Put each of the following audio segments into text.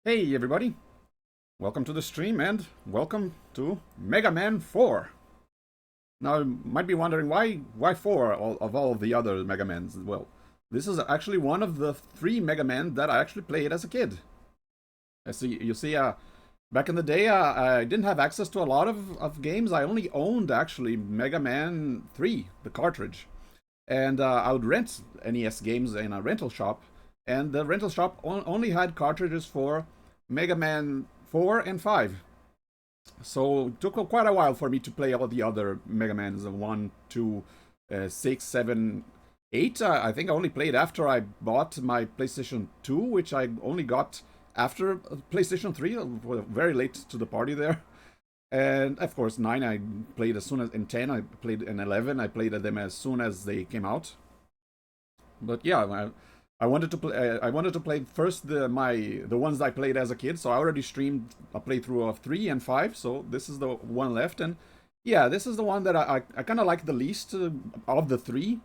Hey everybody, welcome to the stream and welcome to Mega Man 4. Now you might be wondering why 4 of all of the other Mega Mans? Well, this is actually one of the 3 Mega Man that I actually played as a kid. Back in the day I didn't have access to a lot of games. I only owned actually Mega Man 3, the cartridge. And I would rent NES games in a rental shop, and the rental shop only had cartridges for Mega Man 4 and 5. So it took quite a while for me to play all the other Mega Mans 1, 2, 6, 7, 8. I think I only played after I bought my PlayStation 2, which I only got after PlayStation 3, very late to the party there. And of course, 9 I played as soon as, in 10 I played, in 11 I played them as soon as they came out. But yeah, I wanted to play. I wanted to play first the ones I played as a kid. So I already streamed a playthrough of 3 and 5. So this is the one left, and yeah, this is the one that I kind of like the least of the 3.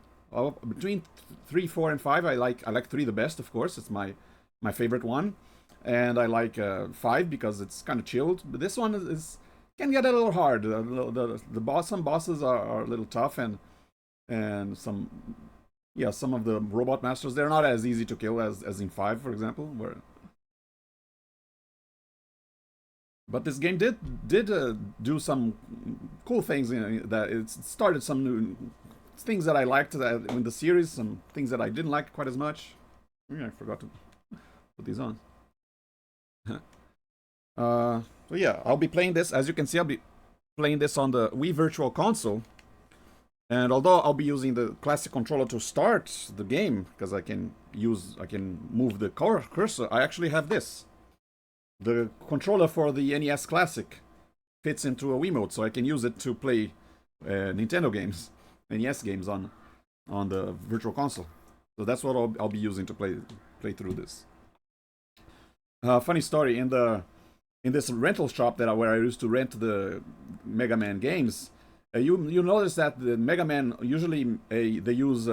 Between 3, 4, and 5, I like 3 the best. Of course, it's my favorite one, and I like 5 because it's kind of chilled. But this one is can get a little hard. Some bosses are a little tough, and some of the robot masters, they're not as easy to kill as in 5, for example. But this game did do some cool things. That it started some new things that I liked in the series, some things that I didn't like quite as much. Yeah, I forgot to put these on. So yeah, I'll be playing this. As you can see, I'll be playing this on the Wii Virtual Console. And although I'll be using the classic controller to start the game, because I can move the cursor, I actually have this. The controller for the NES Classic fits into a Wiimote, so I can use it to play Nintendo games, NES games on the Virtual Console. So that's what I'll be using to play through this. Funny story, in this rental shop where I used to rent the Mega Man games, you notice that the Mega Man usually they use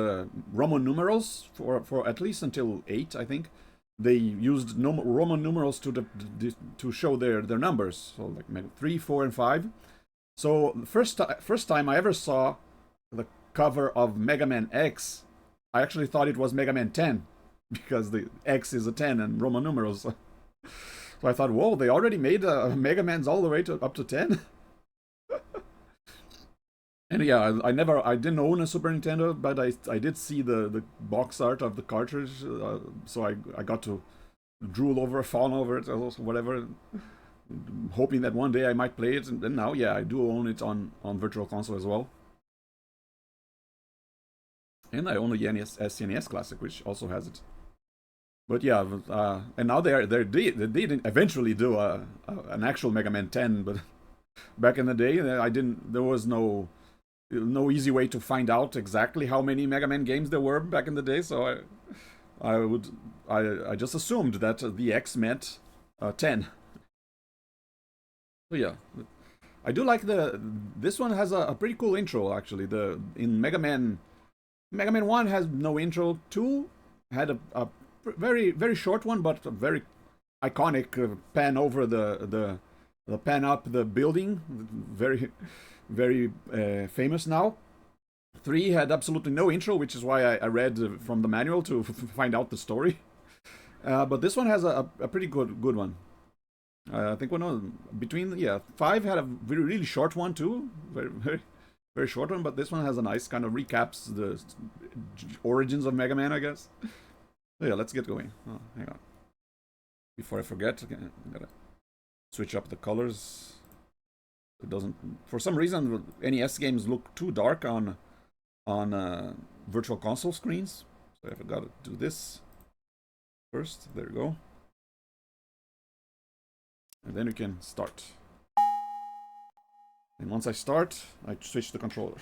Roman numerals for at least until 8, I think. They used Roman numerals to show their numbers, so like 3, 4, and 5. So the first time I ever saw the cover of Mega Man X, I actually thought it was Mega Man 10 because the X is a 10 and Roman numerals. So I thought, whoa, they already made Mega Man's all the way up to 10. And yeah, I didn't own a Super Nintendo, but I did see the box art of the cartridge, so I got to drool over, fawn over it, or whatever, hoping that one day I might play it. And now, yeah, I do own it on Virtual Console as well. And I own the SNES Classic, which also has it. But yeah, and now they did eventually do an actual Mega Man 10, but back in the day, there was no easy way to find out exactly how many Mega Man games there were back in the day, so I just assumed that the X meant 10. So yeah, I do like this one has a pretty cool intro actually. In Mega Man 1 has no intro. 2 had a very very short one, but a very iconic pan over the pan up the building, very very famous now. 3 had absolutely no intro, which is why I read from the manual to find out the story. But this one has a pretty good one. I think between 5 had a really short one too, very very very short one. But this one has a nice kind of recaps the origins of Mega Man, I guess. So yeah, let's get going. Oh, hang on, before I forget, I gotta switch up the colors. It doesn't, for some reason, NES games look too dark on Virtual Console screens. So I've got to do this first. There we go. And then we can start. And once I start, I switch the controller.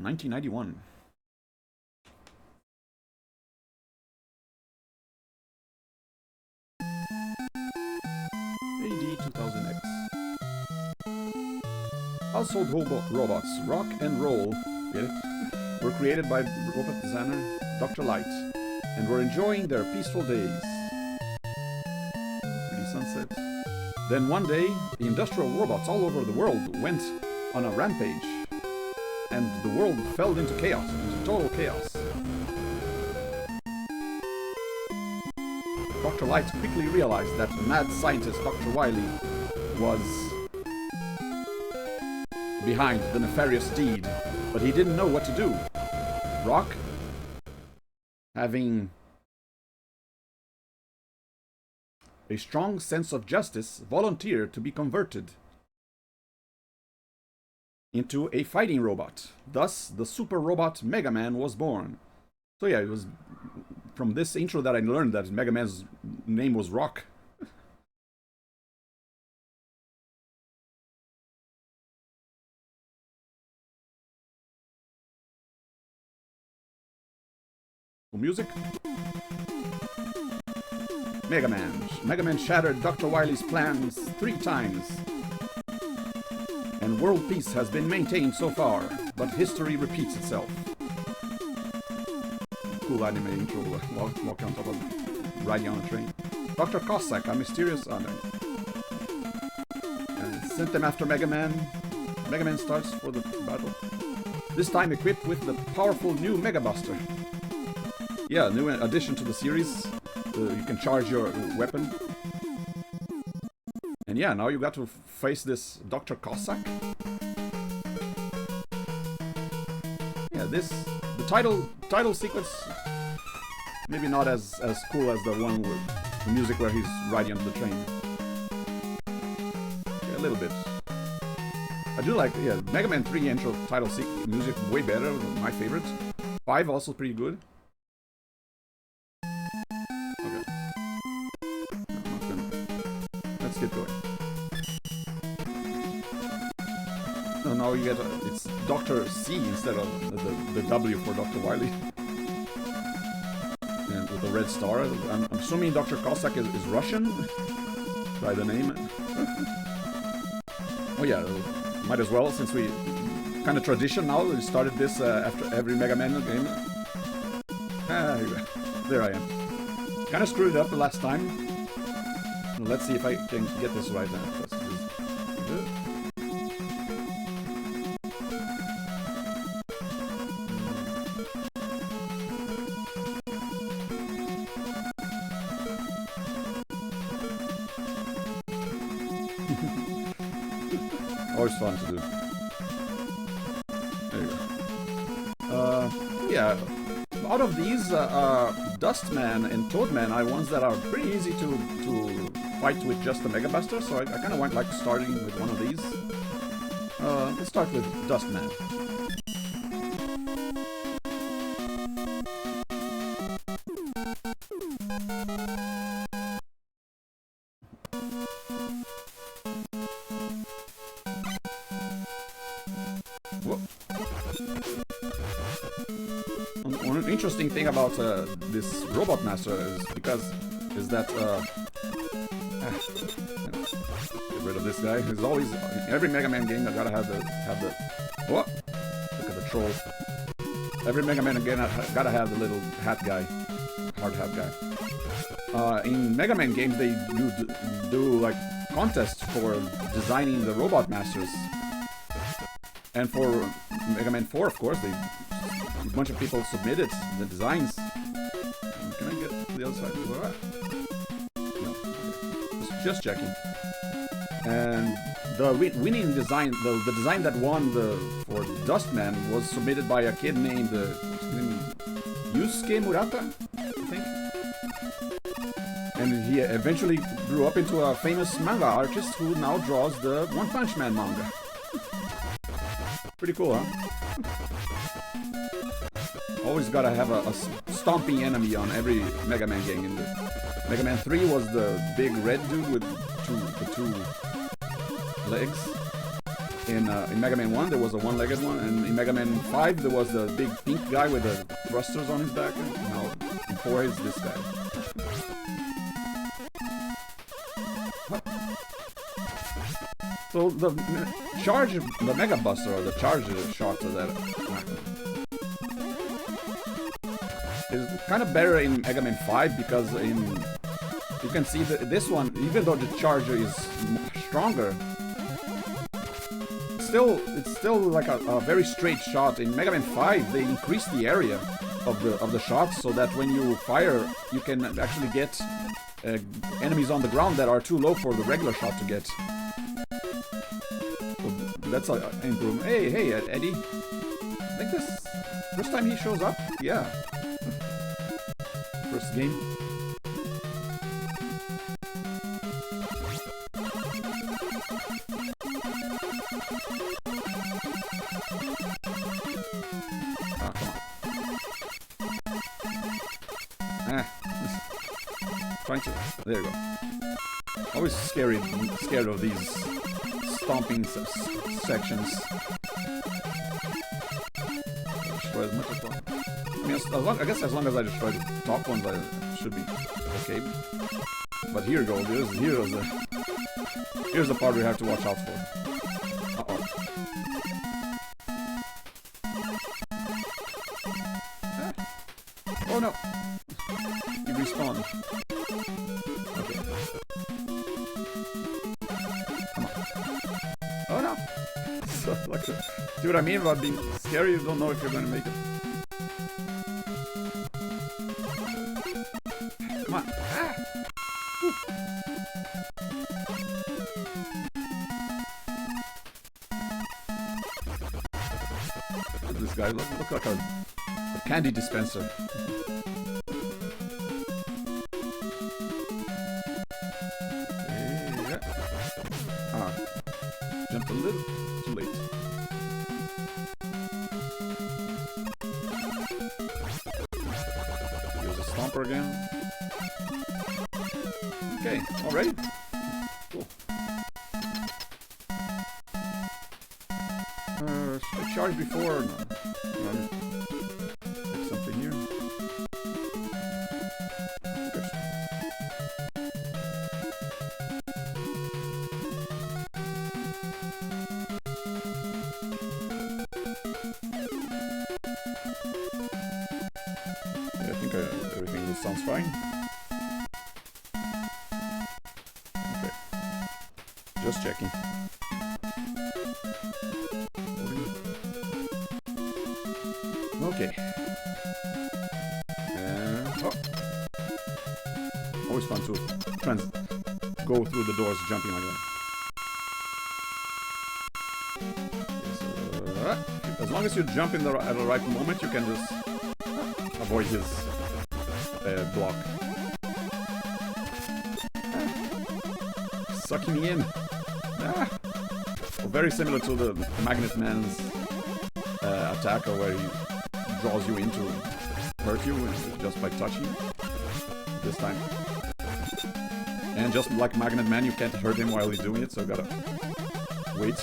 $19.91. AD 2000X. Household robots rock and roll. Get it? were created by robot designer Dr. Light and were enjoying their peaceful days. Pretty sunset. Then one day, the industrial robots all over the world went on a rampage, and the world fell into chaos, into total chaos. Dr. Light quickly realized that mad scientist Dr. Wily was behind the nefarious deed, but he didn't know what to do. Rock, having a strong sense of justice, volunteered to be converted into a fighting robot. Thus, the super robot Megaman was born. So yeah, it was from this intro that I learned that Megaman's name was Rock. Music. Megaman. Megaman shattered Dr. Wily's plans 3 times. And world peace has been maintained so far, but history repeats itself. Cool anime intro, walking on top of riding on a train. Dr. Cossack, a mysterious... Oh, no. Sent them after Megaman. Megaman starts for the battle. This time equipped with the powerful new Mega Buster. Yeah, new addition to the series. You can charge your weapon. And yeah, now you got to face this Dr. Cossack. Yeah, the title sequence, maybe not as cool as the one with the music where he's riding on the train. Yeah, a little bit. I do like, yeah, Mega Man 3 intro title music way better, my favorite. 5 also pretty good. Let's get going. So now you get it's Dr. C instead of the W for Dr. Wily. And with the red star. I'm assuming Dr. Cossack is Russian. By the name. Oh yeah, might as well, since we kind of tradition now. We started this after every Mega Man game. There I am. Kind of screwed up the last time. Let's see if I can get this right now. Good. Always fun to do. There you go. Yeah. Out of these, Dustman and Toadman are ones that are pretty easy to fight with just the Mega Buster, so I kind of went like starting with one of these. Let's start with Dustman. One interesting thing about this Robot Master is that get rid of this guy. There's always in every Mega Man game I gotta have the what? Look at the troll. Every Mega Man game I gotta have the little hat guy, hard hat guy. In Mega Man games they do like contests for designing the Robot Masters, and for Mega Man 4, of course, a bunch of people submitted the designs. Can I get to the other side? Is that right? No. Just checking. And the winning design, the design that won for Dustman was submitted by a kid named Yusuke Murata, I think. And he eventually grew up into a famous manga artist who now draws the One Punch Man manga. Pretty cool, huh? Always gotta have a stomping enemy on every Mega Man game. In Mega Man 3 was the big red dude with the two legs. In Mega Man 1 there was a one-legged one, and in Mega Man 5 there was the big pink guy with the thrusters on his back. And now in 4 is this guy. So the Mega Buster, or the charge shot that is kind of better in Mega Man 5 because you can see that this one, even though the charger is stronger, it's still like a very straight shot. In Mega Man 5, they increase the area of the shots so that when you fire, you can actually get enemies on the ground that are too low for the regular shot to get. So that's an improvement. Hey, Eddie. I think this first time he shows up. Yeah. First game. Trying to. There you go. Always scared of these stomping sections. Destroy as much as possible. I mean, I guess as long as I destroy the top ones, I should be okay. But here you go. Here's the part we have to watch out for. Uh-oh. Oh no! You respawn. Okay. Come on. Oh no! So, like, see what I mean about being scary? You don't know if you're going to make it. Come on. Ah! This guy look like a candy dispenser. Yeah. Jumped a little too late. Use a stomper again. Okay, already? Cool. Should I charge before or not? Take something here. Good. Yeah, I think everything sounds fine. Okay. Just checking. Okay. Oh. Always fun to go through the doors jumping like that. Yes, as long as you jump in at the right moment, you can just avoid his block. Sucking me in. Well, very similar to the Magnet Man's attack, where he draws you in to hurt you just by touching this time. And just like Magnet Man, you can't hurt him while he's doing it, so you gotta wait.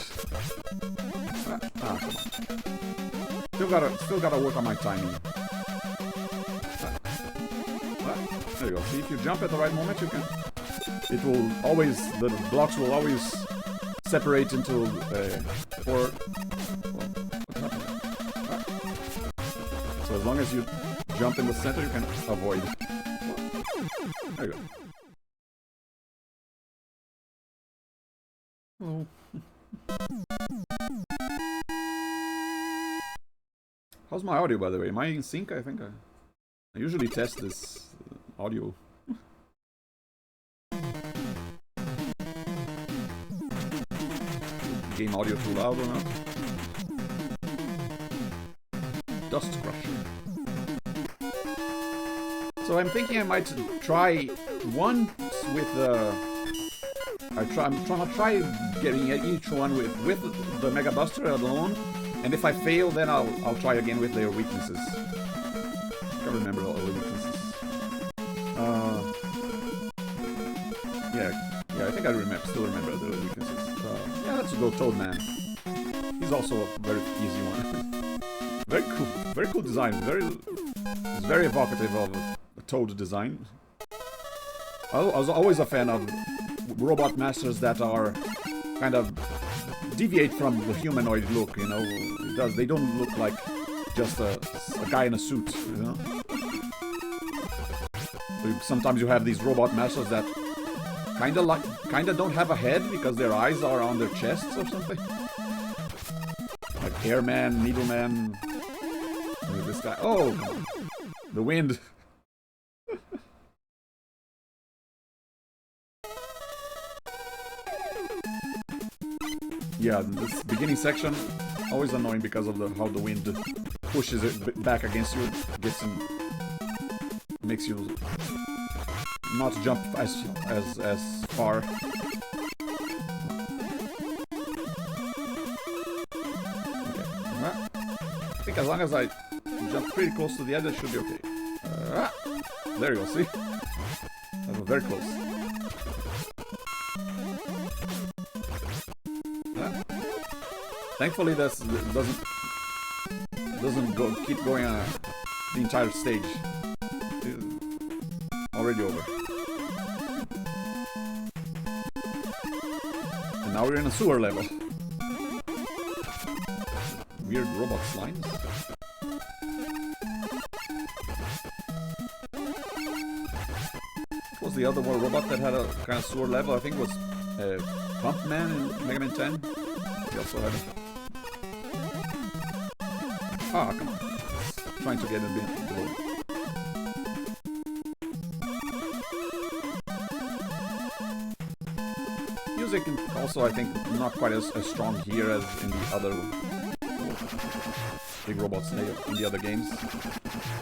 Come on. Still gotta work on my timing. There you go. See, if you jump at the right moment, you can. It will always. The blocks will always separate into four. So as long as you jump in the center, you can avoid. There you go. Oh. How's my audio, by the way? Am I in sync? I think I usually test this audio. Game audio too loud or not? Dust Crusher. So I'm thinking I might try one with the. I'm trying to try getting each one with the Mega Buster alone, and if I fail, then I'll try again with their weaknesses. I can't remember all the weaknesses. Yeah, I think I still remember the weaknesses. Yeah, let's go Toadman. He's also a very easy one. Very cool design. It's very evocative of a Toad design. I was always a fan of robot masters that are kind of deviate from the humanoid look, you know. They don't look like just a guy in a suit, you know. Sometimes you have these robot masters that kinda don't have a head because their eyes are on their chests or something. Like Airman, Needleman. This guy. Oh, come on. The wind. Yeah, this beginning section always annoying because of how the wind pushes it back against you, makes you not jump as far. Okay. I think as long as I jump pretty close to the edge, it should be okay. There you go. See, that was very close. Thankfully, this doesn't keep going the entire stage. It's already over. And now we're in a sewer level. Weird robot slimes. What was the other one robot that had a kind of sewer level? I think it was Pump Man in Mega Man 10. He also had it. Ah, come on. Trying to get a bit below. Music also, I think, not quite as strong here as in the other big robots in the other games.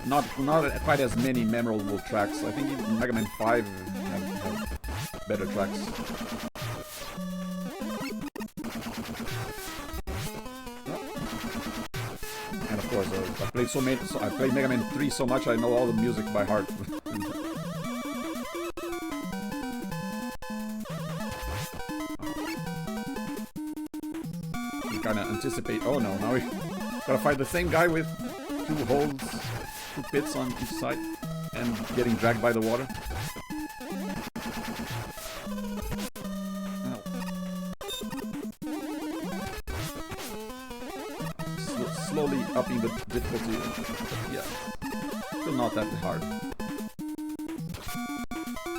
Not quite as many memorable tracks. I think even Mega Man 5 have better tracks. I played Mega Man 3 so much I know all the music by heart. You kinda anticipate. Oh no, now we gotta fight the same guy with 2 holes, 2 pits on each side, and getting dragged by the water. Slowly upping the difficulty. Yeah. Still not that hard.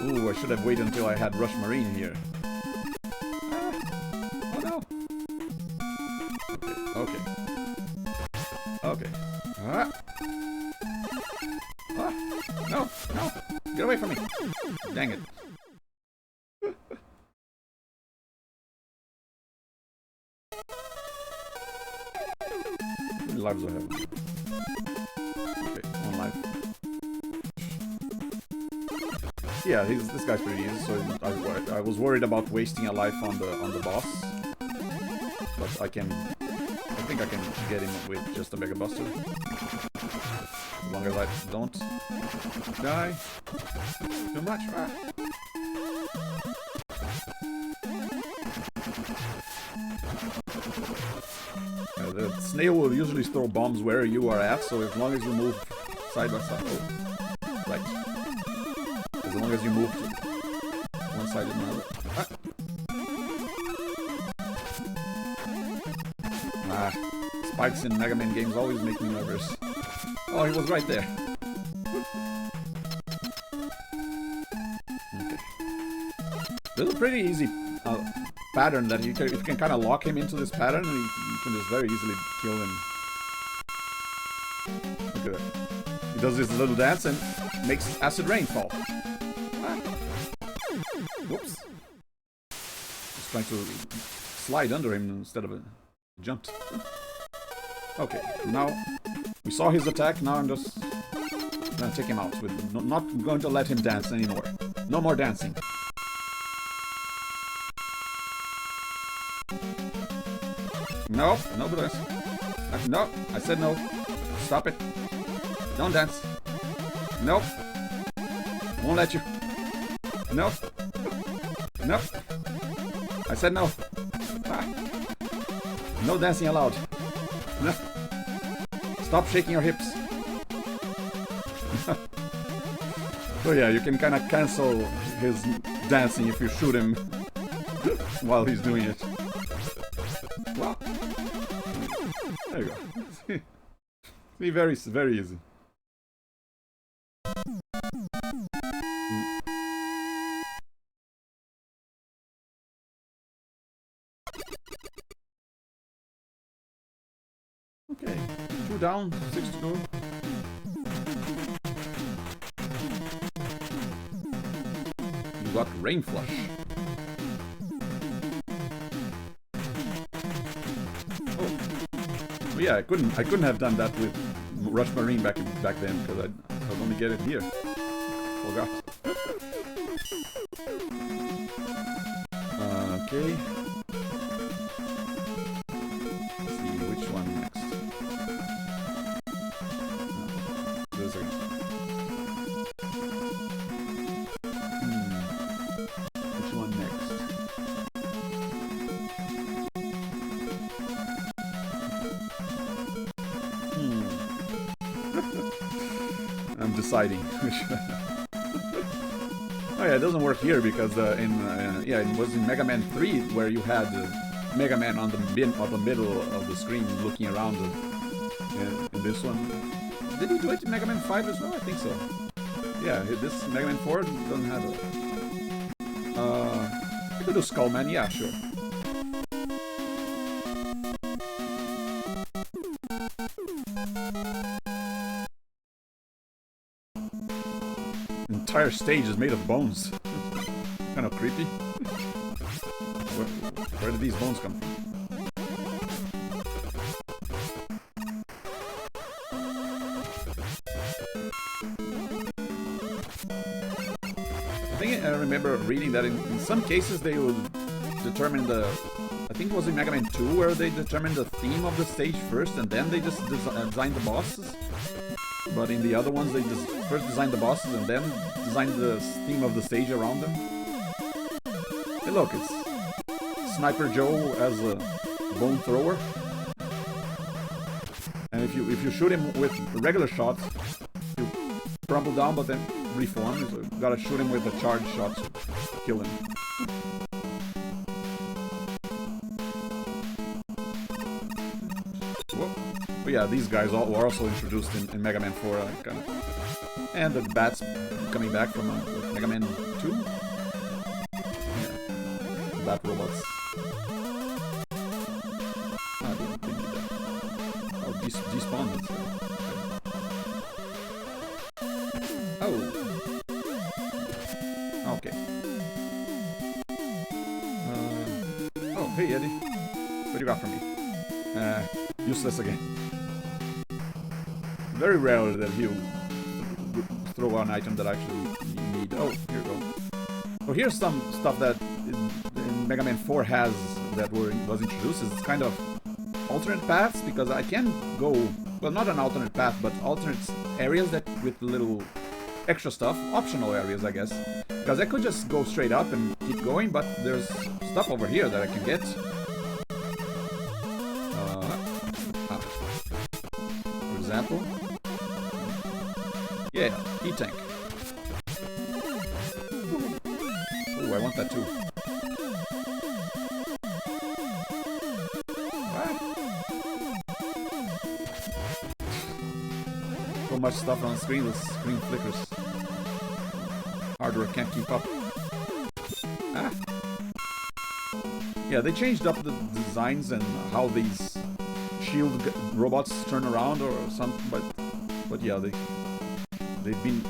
Ooh, I should have waited until I had Rush Marine here. Oh no! Okay. Okay. No! No! Get away from me! Dang it. Lives I have. Okay, 1 life. Yeah, this guy's pretty easy. So I was worried about wasting a life on the boss, but I think I can get him with just a Mega Buster. As long as I don't die too much. The snail will usually throw bombs where you are at, so as long as you move side by side... Oh, right. As long as you move to one side and another... Spikes in Mega Man games always make me nervous. Oh, he was right there. Okay. This is a pretty easy pattern that you can kind of lock him into this pattern and you can just very easily kill him. Look at that. He does this little dance and makes acid rain fall. Whoops. Just trying to slide under him instead of jumped. Okay, now we saw his attack, now I'm just gonna take him out. Not going to let him dance anymore. No more dancing. No, no dance. No, I said no. Stop it. Don't dance. Nope. Won't let you. Nope. Nope. I said no. No dancing allowed. No. Stop shaking your hips. So yeah, you can kind of cancel his dancing if you shoot him while he's doing it. Wow. There you go. See, very, very easy. Okay, 2 down, 6 to go. You got Rain Flush. Oh, well, yeah, I couldn't have done that with Rush Marine back then because I'd only get it here. Forgot. Okay. Let's see which one next. There's a. Which one next? I'm deciding which. Oh yeah, it doesn't work here because it was in Mega Man 3 where you had Mega Man on the middle of the screen looking around. In this one, did he do it in Mega Man 5 as well? I think so. Yeah, this Mega Man 4 doesn't have it. I could do Skullman, yeah, sure. The entire stage is made of bones. Kind of creepy. Where did these bones come from? I remember reading that in some cases they would determine I think it was in Mega Man 2 where they determined the theme of the stage first and then they just designed the bosses. But in the other ones they just first designed the bosses and then designed the theme of the stage around them. Hey look, it's Sniper Joe as a bone thrower. And if you shoot him with regular shots, you crumble down but then reform, so you gotta shoot him with a charge shot to kill him. Whoa. But yeah, these guys were also introduced in Mega Man 4, kind of. And the bats coming back from Mega Man 2. Yeah, bat robots. Ah, didn't need that. Oh, despawned. Oh. Okay. Oh, hey Eddie. What do you got for me? Useless again. Very rare that he'll throw an item that I actually need. Oh, here we go. So here's some stuff that in Mega Man 4 has that was introduced. It's kind of alternate paths because I can go, well, not an alternate path, but alternate areas that with little extra stuff, optional areas, I guess. Because I could just go straight up and keep going, but there's stuff over here that I can get. For example, yeah, E-Tank. Oh, I want that too. So much stuff on the screen, the screen flickers. Hardware can't keep up. Ah. Yeah, they changed up the designs and how these shield robots turn around or something, but yeah, they've been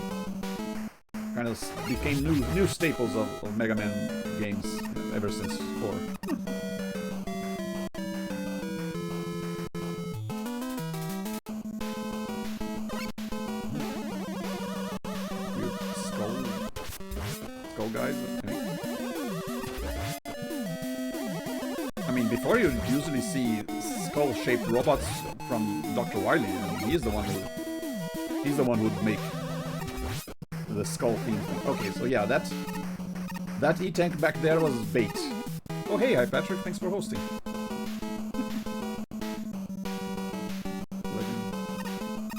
kind of became new staples of Mega Man games ever since 4. Skull guys. Okay. I mean, before you usually see skull-shaped robots from Dr. Wily. I mean, he's the one who'd make the skull theme. Okay, so yeah, that E-Tank back there was bait. Oh hey, hi Patrick, thanks for hosting.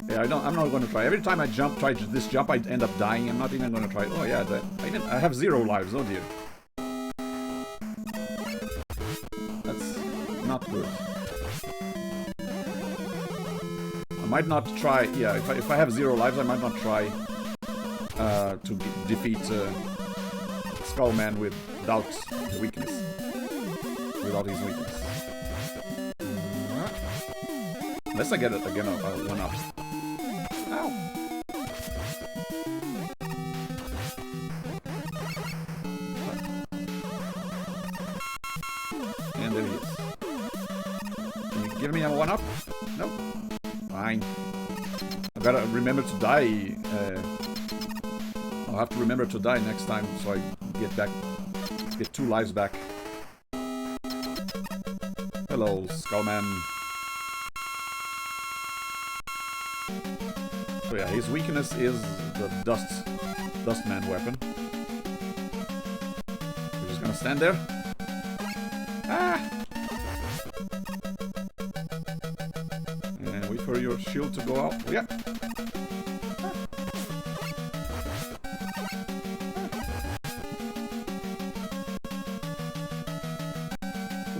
Yeah, I'm not going to try. Every time I try this jump, I end up dying. I'm not even going to try. Oh yeah, I have 0 lives. Oh dear. That's not good. I might not try. Yeah, if I have 0 lives, I might not try to defeat Skullman without weakness. Without his weakness. Unless I get it again, one up. Ow! And there he is. Can you give me a one up? Nope. Fine. I gotta remember to die. I'll have to remember to die next time so I get 2 lives back. Hello, Skullman. So yeah, his weakness is the Dustman weapon. We're just gonna stand there. Ah! And wait for your shield to go out. Yeah.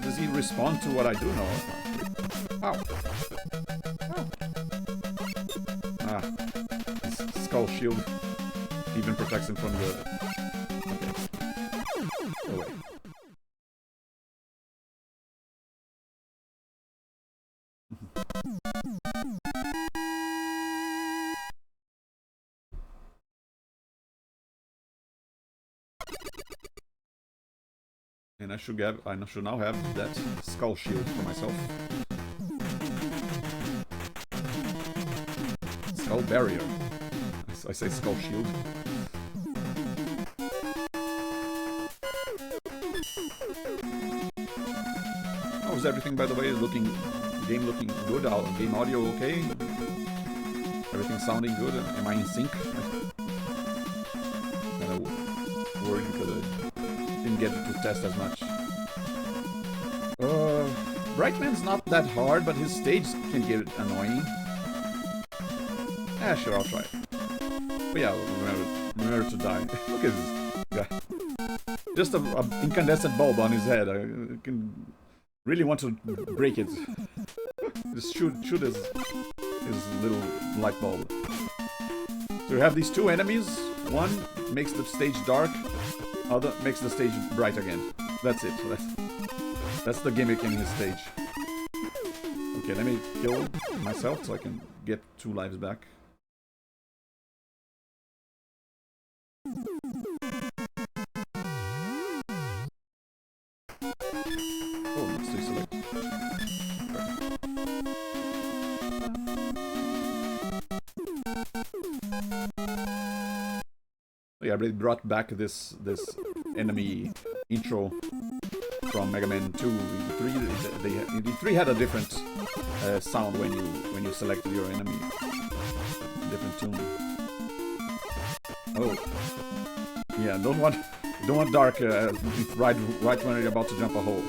Does he respond to what I do now? Ow. Ow. Ah. His skull shield even protects him from the... Okay. Oh wait. And I should now have that skull shield for myself. Skull barrier. I say skull shield. How is everything, by the way? Game looking good? Game audio okay? Everything sounding good? Am I in sync? Kinda worried because I didn't get to test as much. Brightman's not that hard, but his stage can get annoying. Yeah, sure, I'll try it. But yeah, remember to die. Look at this guy. Just an incandescent bulb on his head. I can really want to break it. Just shoot his little light bulb. So we have these 2 enemies. One makes the stage dark. Other makes the stage bright again. That's it. That's the gimmick in his stage. Okay, let me kill myself so I can get 2 lives back. Oh, let's deselect. Yeah, they brought back this enemy intro from Mega Man 2. The 3 had a different sound when you selected your enemy. Different tune. Oh, yeah. Don't want dark right when you're about to jump a hole.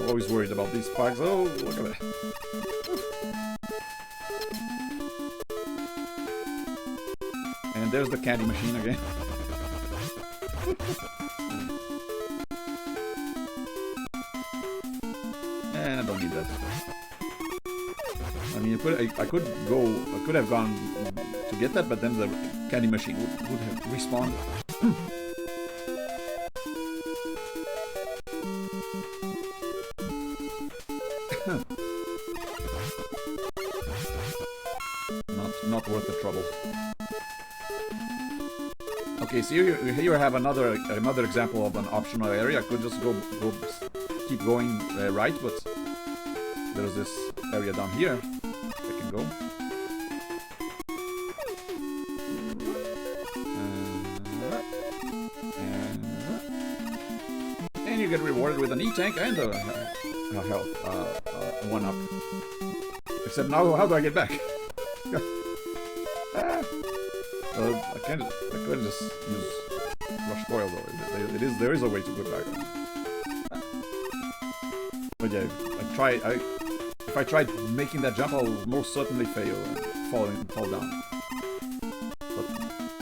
Always worried about these spikes. Oh, look at that. And there's the candy machine again. And I don't need that. I mean, I could have gone to get that, but then the candy machine would have respawned. Not worth the trouble. Okay, so here you have another example of an optional area. I could just keep going right, but there's this area down here I can go. And you get rewarded with an E-tank and a health, 1-up. Except now, how do I get back? I could just use rush coil though. There is a way to go back. But yeah, if I tried making that jump, I'll most certainly fail and fall down. But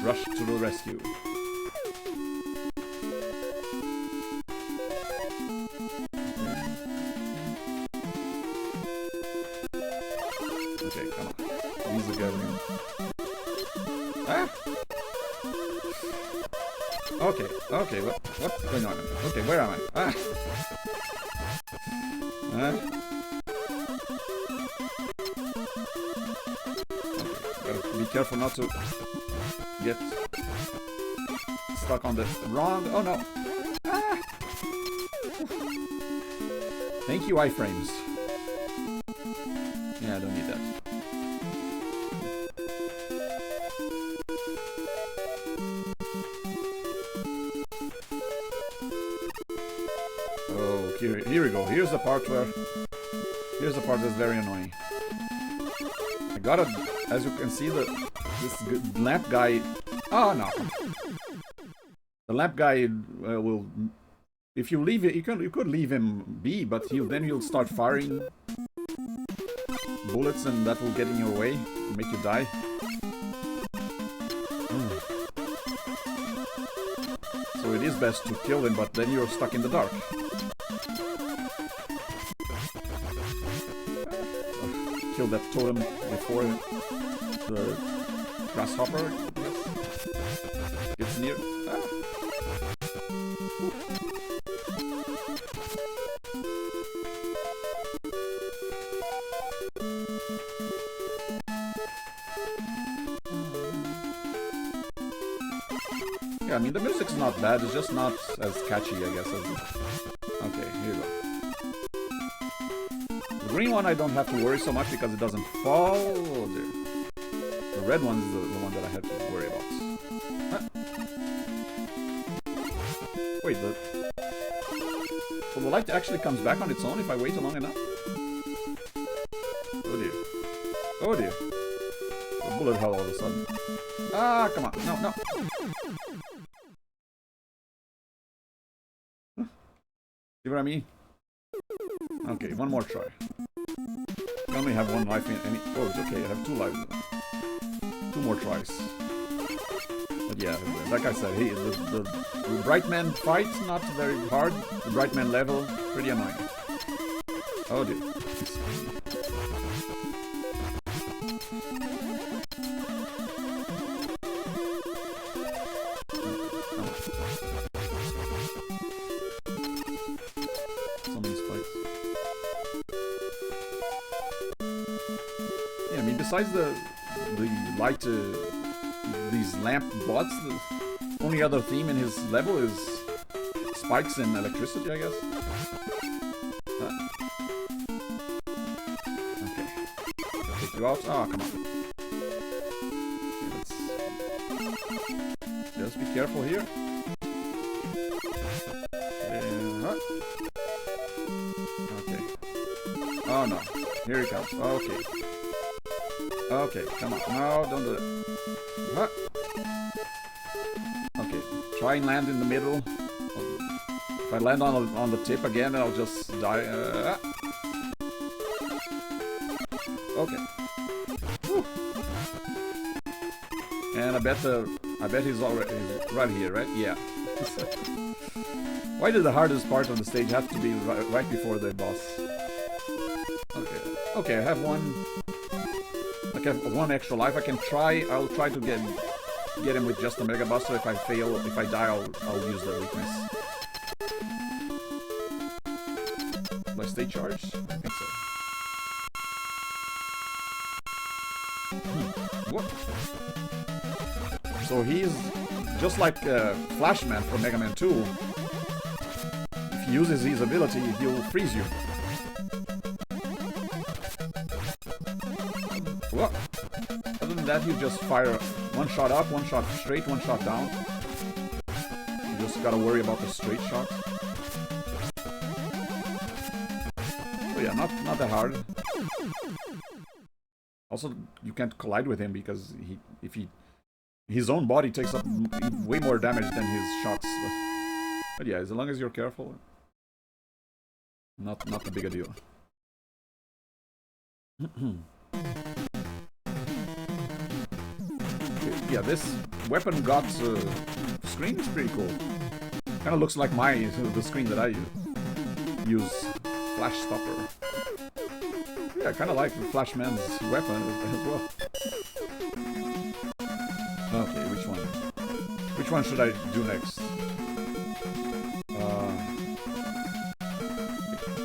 rush to the rescue. Okay, come on. Easy going. Ah! Okay, okay, what's going on? Okay, where am I? Ah! Okay, gotta be careful not to get stuck on the wrong... Oh no! Ah! Thank you, iframes. Yeah, I don't need that. Oh, here we go. Here's the part where... Here's the part that's very annoying. I gotta... As you can see, this lamp guy... Oh, no. The lamp guy will... If you leave it, you could leave him be, but then he'll start firing bullets, and that will get in your way and make you die. So it is best to kill him, but then you're stuck in the dark. Kill that totem before the grasshopper gets near. Ah. Yeah, I mean, the music's not bad, it's just not as catchy, I guess. Okay, here we go. The green one I don't have to worry so much because it doesn't fall. Oh, dear. The red one's the one that I have to worry about. Huh? Wait, so the light actually comes back on its own if I wait long enough? Oh dear. Oh dear. The bullet hell all of a sudden. Ah, come on. No, no. See what I mean? Okay, one more try. I only have one life in any... Oh, it's okay, I have 2 lives. 2 more tries. But yeah, like I said, the Bright Man fight's not very hard. The Bright Man level, pretty annoying. Oh dear. Besides the light, these lamp bots, the only other theme in his level is spikes and electricity, I guess. Okay. Take you out. Oh, come on. Okay, just be careful here. Okay. Oh no. Here he comes. Okay. Okay, come on. No, don't do it. Huh? Okay, try and land in the middle. If I land on the tip again, I'll just die. Okay. Whew. And I bet he's right here, right? Yeah. Why did the hardest part of the stage have to be right before the boss? Okay. Okay, I have one. I have 1 extra life. I'll try to get him with just a Mega Buster. If I fail, if I die, I'll use the weakness. Will I stay charged? I think so. What? So he's just like Flashman from Mega Man 2. If he uses his ability, he'll freeze you. What? Other than that, you just fire 1 shot up, 1 shot straight, 1 shot down. You just gotta worry about the straight shots. So yeah, not that hard. Also, you can't collide with him because his own body takes up way more damage than his shots. But yeah, as long as you're careful, not a big a deal. Yeah, this weapon got screen is pretty cool. Kind of looks like the screen that I use. Flash stopper. Yeah, I kind of like Flashman's weapon as well. Okay, which one? Which one should I do next?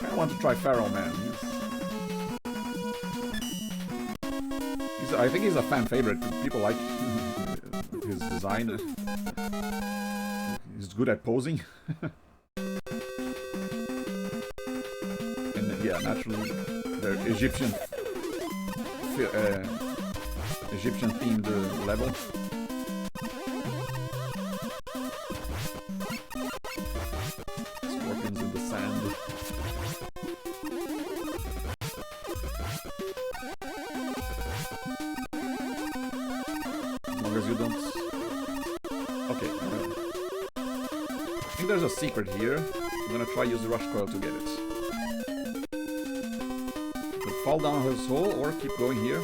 I want to try Pharaoh Man. I think he's a fan favorite. People like his design. He's good at posing. And yeah, naturally, they're Egyptian themed level. Scorpions in the sand. As long as you don't... Okay. I think there's a secret here. I'm gonna try use the rush coil to get it. Could fall down his hole or keep going here.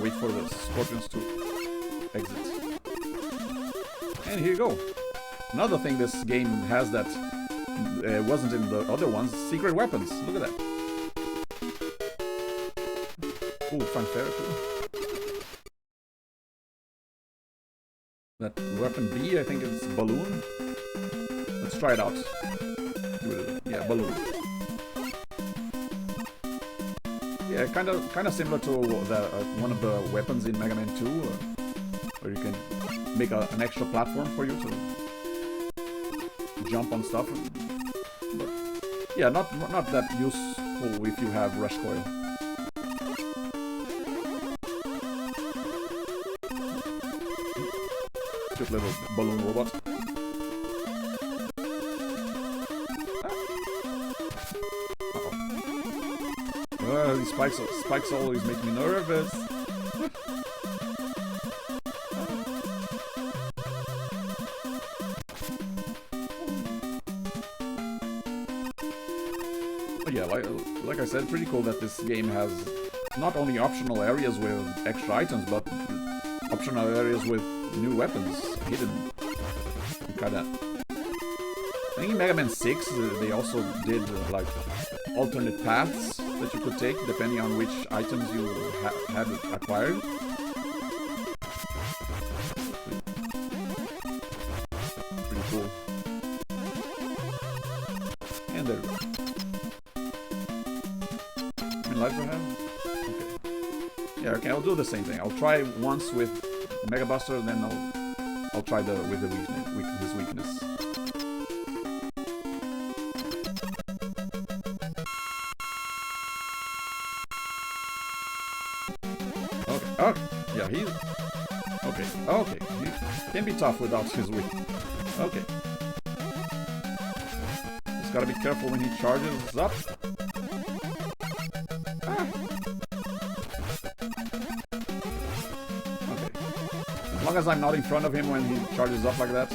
Wait for the scorpions to exit. And here you go. Another thing this game has that wasn't in the other ones, secret weapons. Look at that. Ooh, fanfare too. That weapon B, I think it's balloon. Let's try it out. Yeah, balloon. Yeah, kind of similar to one of the weapons in Mega Man 2, where you can make an extra platform for you to jump on stuff. But yeah, not that useful if you have rush coil. Cute little balloon robot. These spikes always make me nervous. But yeah, like I said, pretty cool that this game has not only optional areas with extra items, but optional areas with new weapons hidden. Kinda. I think in Mega Man 6 they also did like alternate paths that you could take depending on which items you had acquired. Pretty cool. And there we go. How many lives do I have? Okay. Yeah, okay, I'll do the same thing. I'll try once with Mega Buster, then I'll try with his weakness. Okay, yeah, he's... Okay, he can be tough without his whip. Okay. Just gotta be careful when he charges up. Okay. As long as I'm not in front of him when he charges up like that.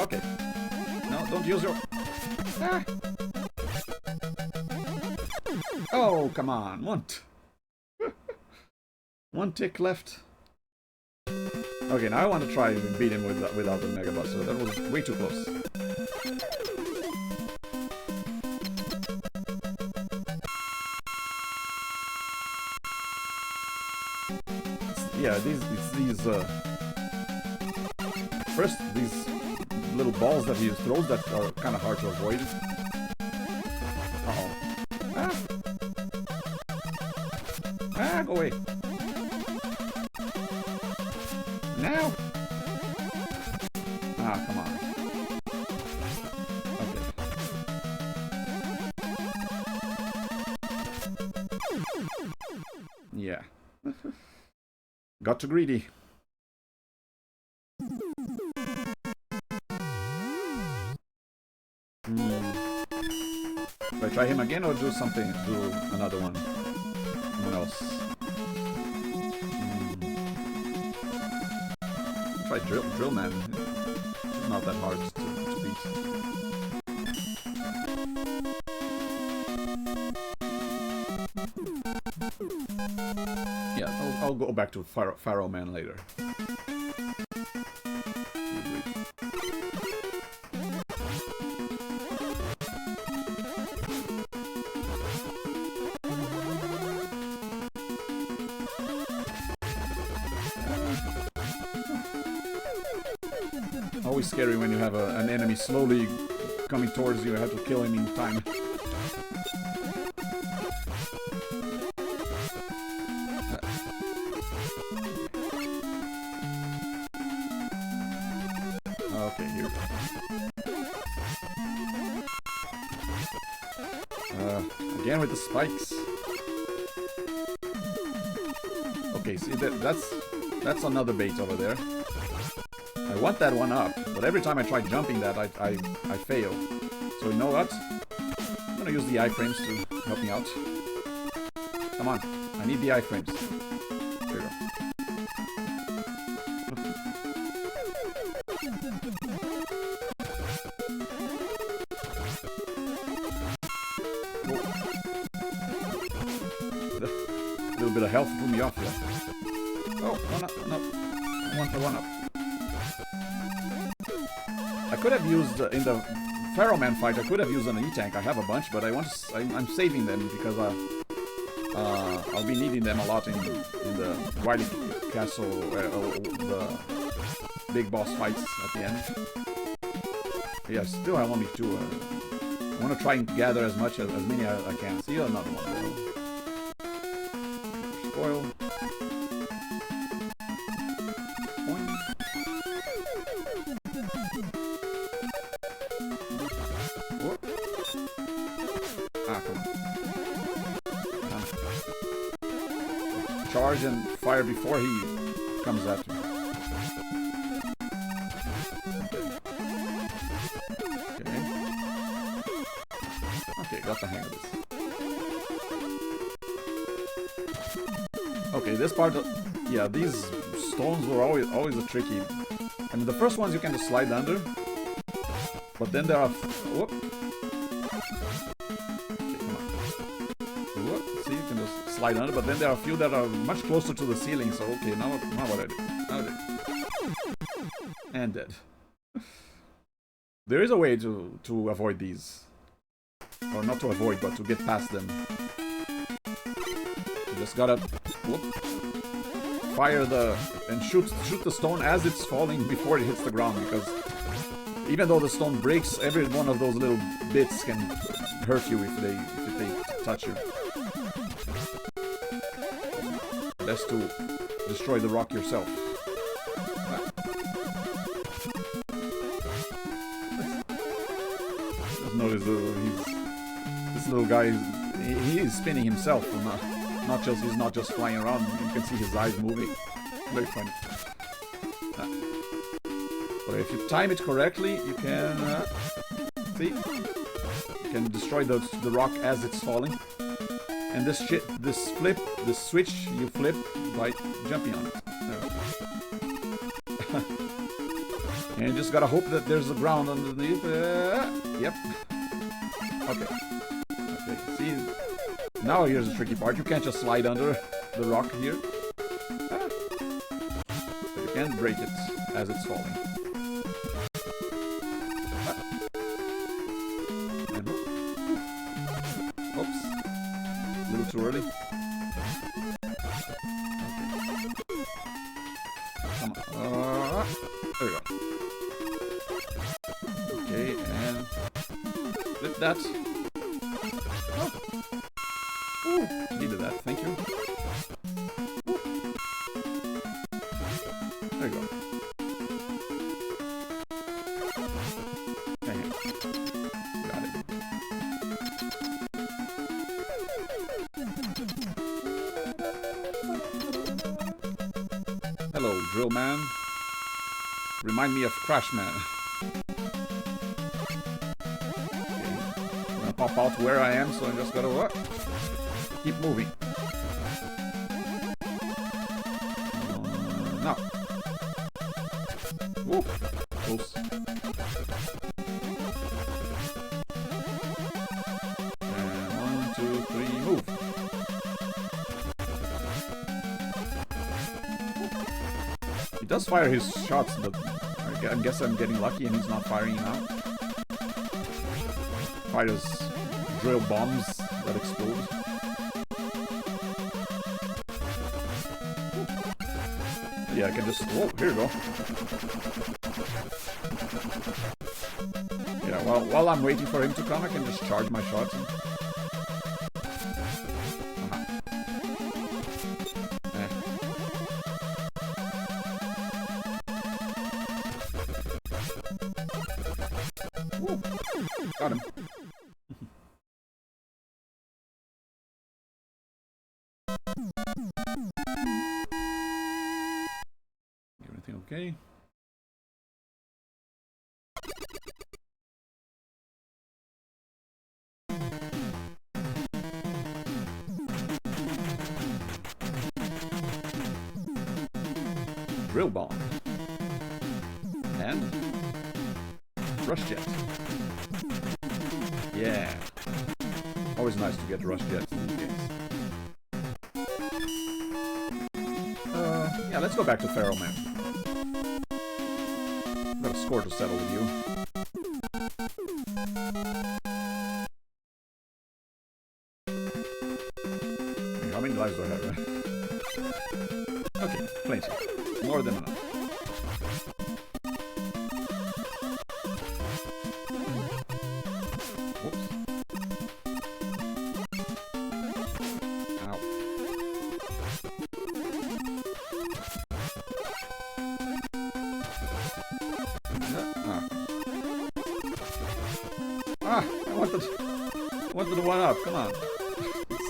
Okay. No, don't use your... Oh, come on. One tick left. Okay, now I want to try and beat him without the Mega Buster. That was way too close. Yeah, these first these little balls that he throws that are kind of hard to avoid. Uh-oh. Go away. Now? Come on. Okay. Yeah. Got too greedy. Do I try him again or do another one? Someone else. Try Drill Man. It's not that hard to beat. I'll go back to Pharaoh Man later. Always scary when you have an enemy slowly coming towards you. You have to kill him in time. Okay, here. Again with the spikes. Okay, see that's another bait over there. I want that one up, but every time I try jumping that, I fail. So you know what? I'm gonna use the iframes to help me out. Come on, I need the iframes. There you go. A little bit of health threw me off there. Oh, one up, one up. One for one up. I could have used, in the Pharaoh Man fight, I could have used an E-Tank. I have a bunch, but I'm saving them because I'll be needing them a lot in the Wily Castle, the big boss fights at the end. Yeah, still have only 2. I want to try and gather as many as I can. See another one. Spoil. Charge and fire before he comes at me. Okay, got the hang of this. Okay, this part, yeah, these stones were always a tricky. I mean, the first ones you can just slide under, but then there are. Whoop. See, you can just slide under, but then there are a few that are much closer to the ceiling, so okay, now what I do? Now I do. And dead. There is a way to avoid these. Or not to avoid, but to get past them. You just gotta fire and shoot the stone as it's falling before it hits the ground, because even though the stone breaks, every one of those little bits can hurt you if they touch you. Best to destroy the rock yourself. Just notice this little guy, he is spinning himself, he's not just flying around. You can see his eyes moving. Very funny. But if you time it correctly, you can see, you can destroy the rock as it's falling. And this switch, you flip by jumping on it. And you just gotta hope that there's a ground underneath. Yep. Okay. Okay, see? Now here's the tricky part. You can't just slide under the rock here. You can't break it as it's falling. And oops. A little too early. Okay. Come on. There we go. Okay, and flip that. Oh. Ooh, needed that. Thank you. Ooh. There you go. Okay. Got it. Hello, Drill Man. Remind me of Crash Man. Okay. I'm gonna pop out where I am, so I just gotta keep moving. Now. Whoa, close. And 1, 2, 3, move. He does fire his shots, but I guess I'm getting lucky and he's not firing now. Fires drill bombs that explode. Yeah, I can just... Whoa, here you go. Yeah, while I'm waiting for him to come, I can just charge my shots. And... Got him. Everything okay? Drill bomb. And rush jet. Yeah. Always nice to get rush jets in these games. Yeah, let's go back to Pharaoh Man. Got a score to settle with you. How many lives do I have? Okay, plenty. More than enough. I wanted the one up, come on.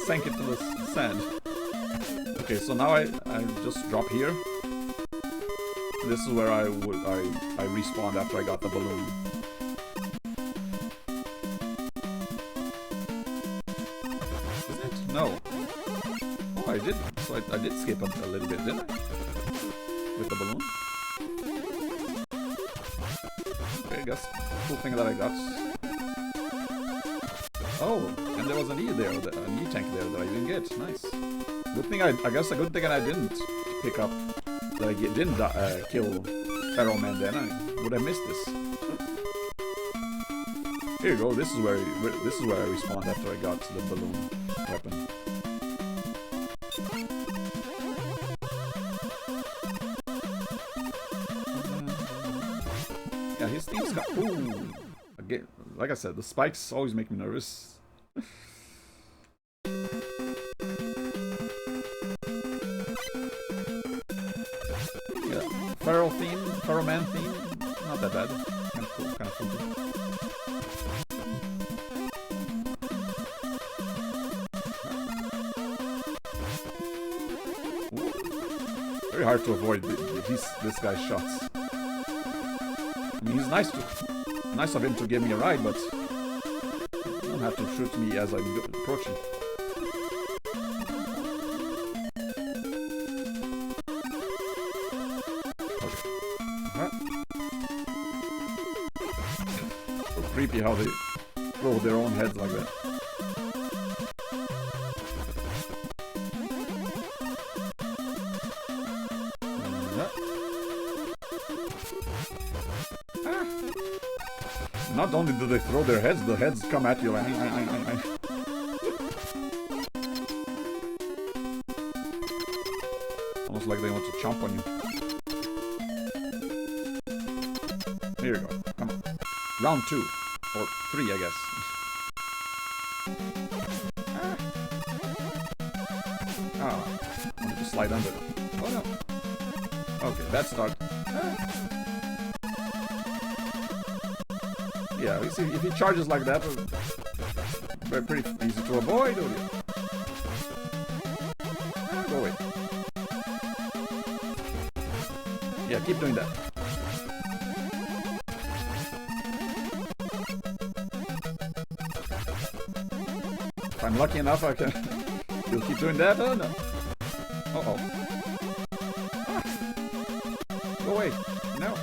Sank it to the sand. Okay, so now I just drop here. This is where I respawned after I got the balloon. Is it? No. Oh, I did. So I did skip a little bit, didn't I? With the balloon. Okay, I guess cool thing that I got. Oh, and there was an E there, an E tank there that I didn't get. Nice. Good thing I guess a good thing I didn't pick up. That I didn't kill Pharaoh Man then. I would have missed this. Here you go. This is where I respawned after I got the balloon weapon. Yeah, his team's got. Ooh. Again, like I said, the spikes always make me nervous. Yeah, Pharaoh Man theme, not that bad. Kind of cool, kind of funky. Very hard to avoid this guy's shots. I mean, he's nice of him to give me a ride, but you don't have to shoot me as I'm approaching. So creepy how they throw their own heads like that. Not only do they throw their heads, the heads come at you like... Almost like they want to chomp on you. Here you go. Come on. Round 2. Or 3, I guess. Ah. I wanted to slide under. Oh no. Okay, bad start. Yeah, you see, if he charges like that, it's pretty easy to avoid, don't you? Go away. Yeah, keep doing that. If I'm lucky enough, I can... You'll keep doing that? Oh, no. Uh-oh. Ah. Go away. No.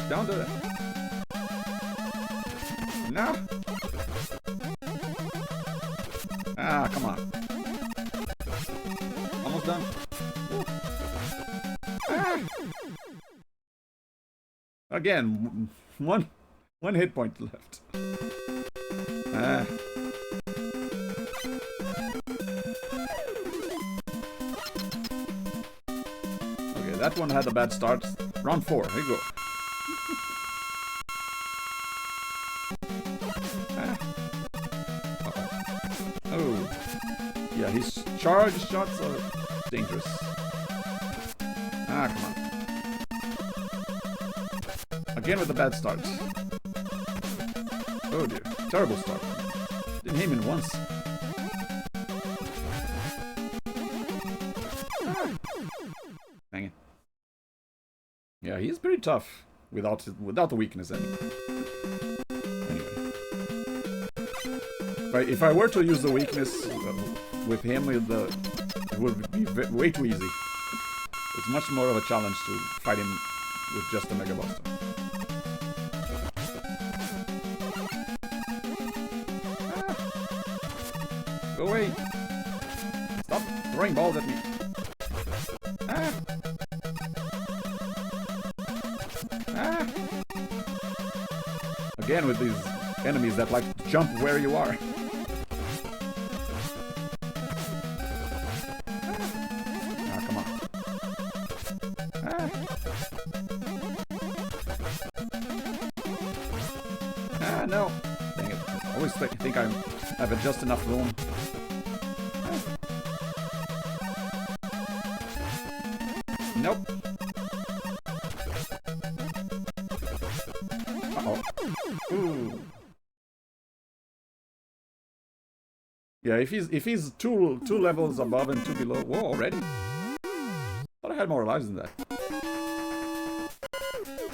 Don't do that. No. Ah, come on. Almost done. Ah. Again, one hit point left. Ah. Okay, that one had a bad start. Round 4, here you go. Ah. Uh-oh. Oh. Yeah, his charge shots are dangerous. Ah, come on. Again with the bad start. Oh dear. Terrible start. Didn't hit him once. Ah. Dang it. Yeah, he's pretty tough without the weakness anyway. If I were to use the weakness with him, it would be way too easy. It's much more of a challenge to fight him with just the Mega Buster. Ah. Go away! Stop throwing balls at me! Ah. Ah. Again with these enemies that like to jump where you are. Ah, come on. Ah. Ah, no. Dang it. I always think I have just enough room. Ah. Nope. Uh-oh. Ooh. Yeah, if he's two levels above and 2 below. Whoa, already? Thought I had more lives than that.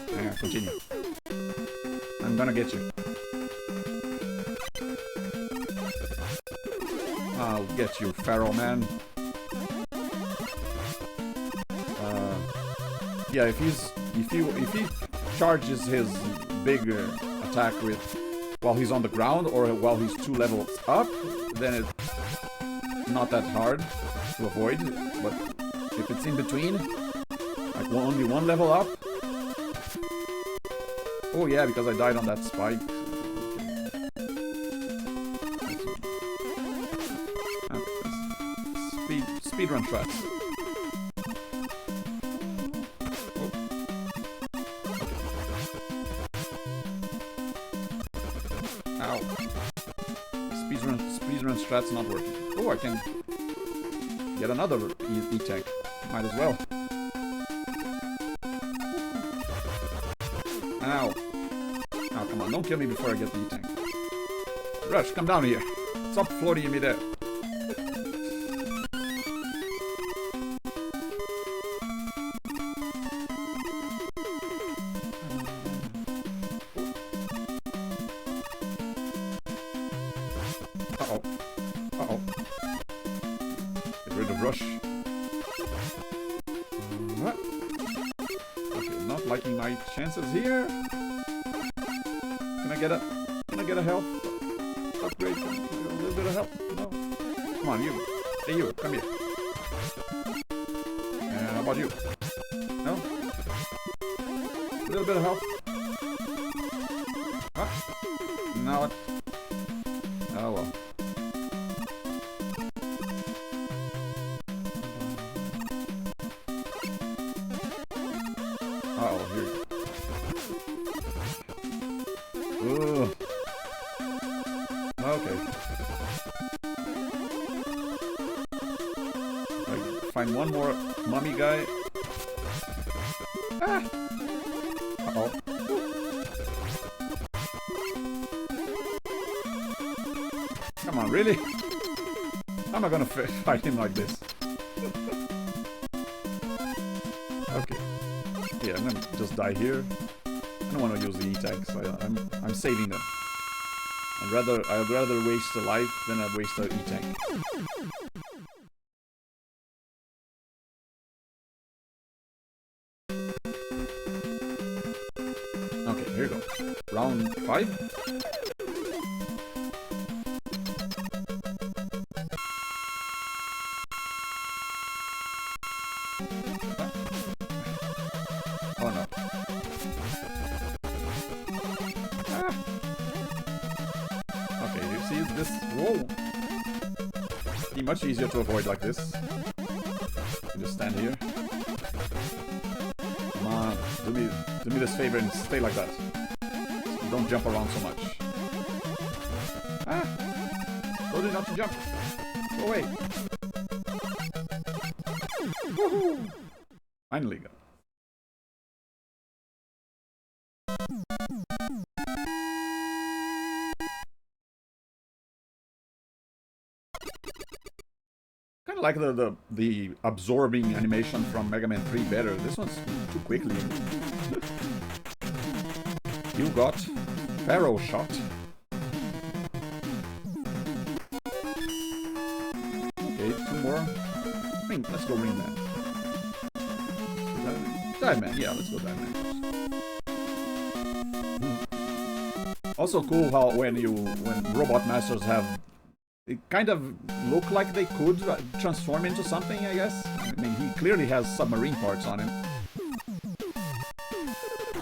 Yeah, continue. I'm gonna get you. I'll get you, Pharaoh man. Yeah, if he charges his big attack with while he's on the ground or while he's 2 levels up, then it's not that hard to avoid. But if it's in between, like only 1 level up. Oh yeah, because I died on that spike. Speedrun tracks. Ow. Speedrun strat's not working. Oh, I can get another E-tank. Might as well. Ow. Oh, come on. Don't kill me before I get the E-tank. Rush, come down here. Stop floating me there. Uh-oh. Uh-oh. Get rid of Rush. What? Okay, not liking my chances here. Can I get a health upgrade? A little bit of help? No. Come on, you. Hey, you. Come here. And how about you? No? A little bit of help? Huh? No. Oh, well. Uh-oh, here. Ugh. Okay. Find one more mummy guy. Ah! Uh-oh. Come on, really? How am I gonna fight him like this? Okay. Yeah, I'm gonna just die here. I don't want to use the E-tanks. I'm saving them. I'd rather waste a life than I'd waste an E-tank. Okay, here we go. Round 5. Oh no. Ah. Okay, you see this? Whoa! Be much easier to avoid like this. You just stand here. Come on, do me this favor and stay like that. Don't jump around so much. Ah! Told you not to jump. Go away. Woohoo! Finally got. Kind of like the absorbing animation from Mega Man 3 better. This one's too quickly. You got Pharaoh Shot. Okay, 2 more. Let's go Ring Man. Dive Man, yeah, let's go Dive Man. Also cool how when Robot Masters have, it kind of look like they could transform into something, I guess. I mean, he clearly has submarine parts on him.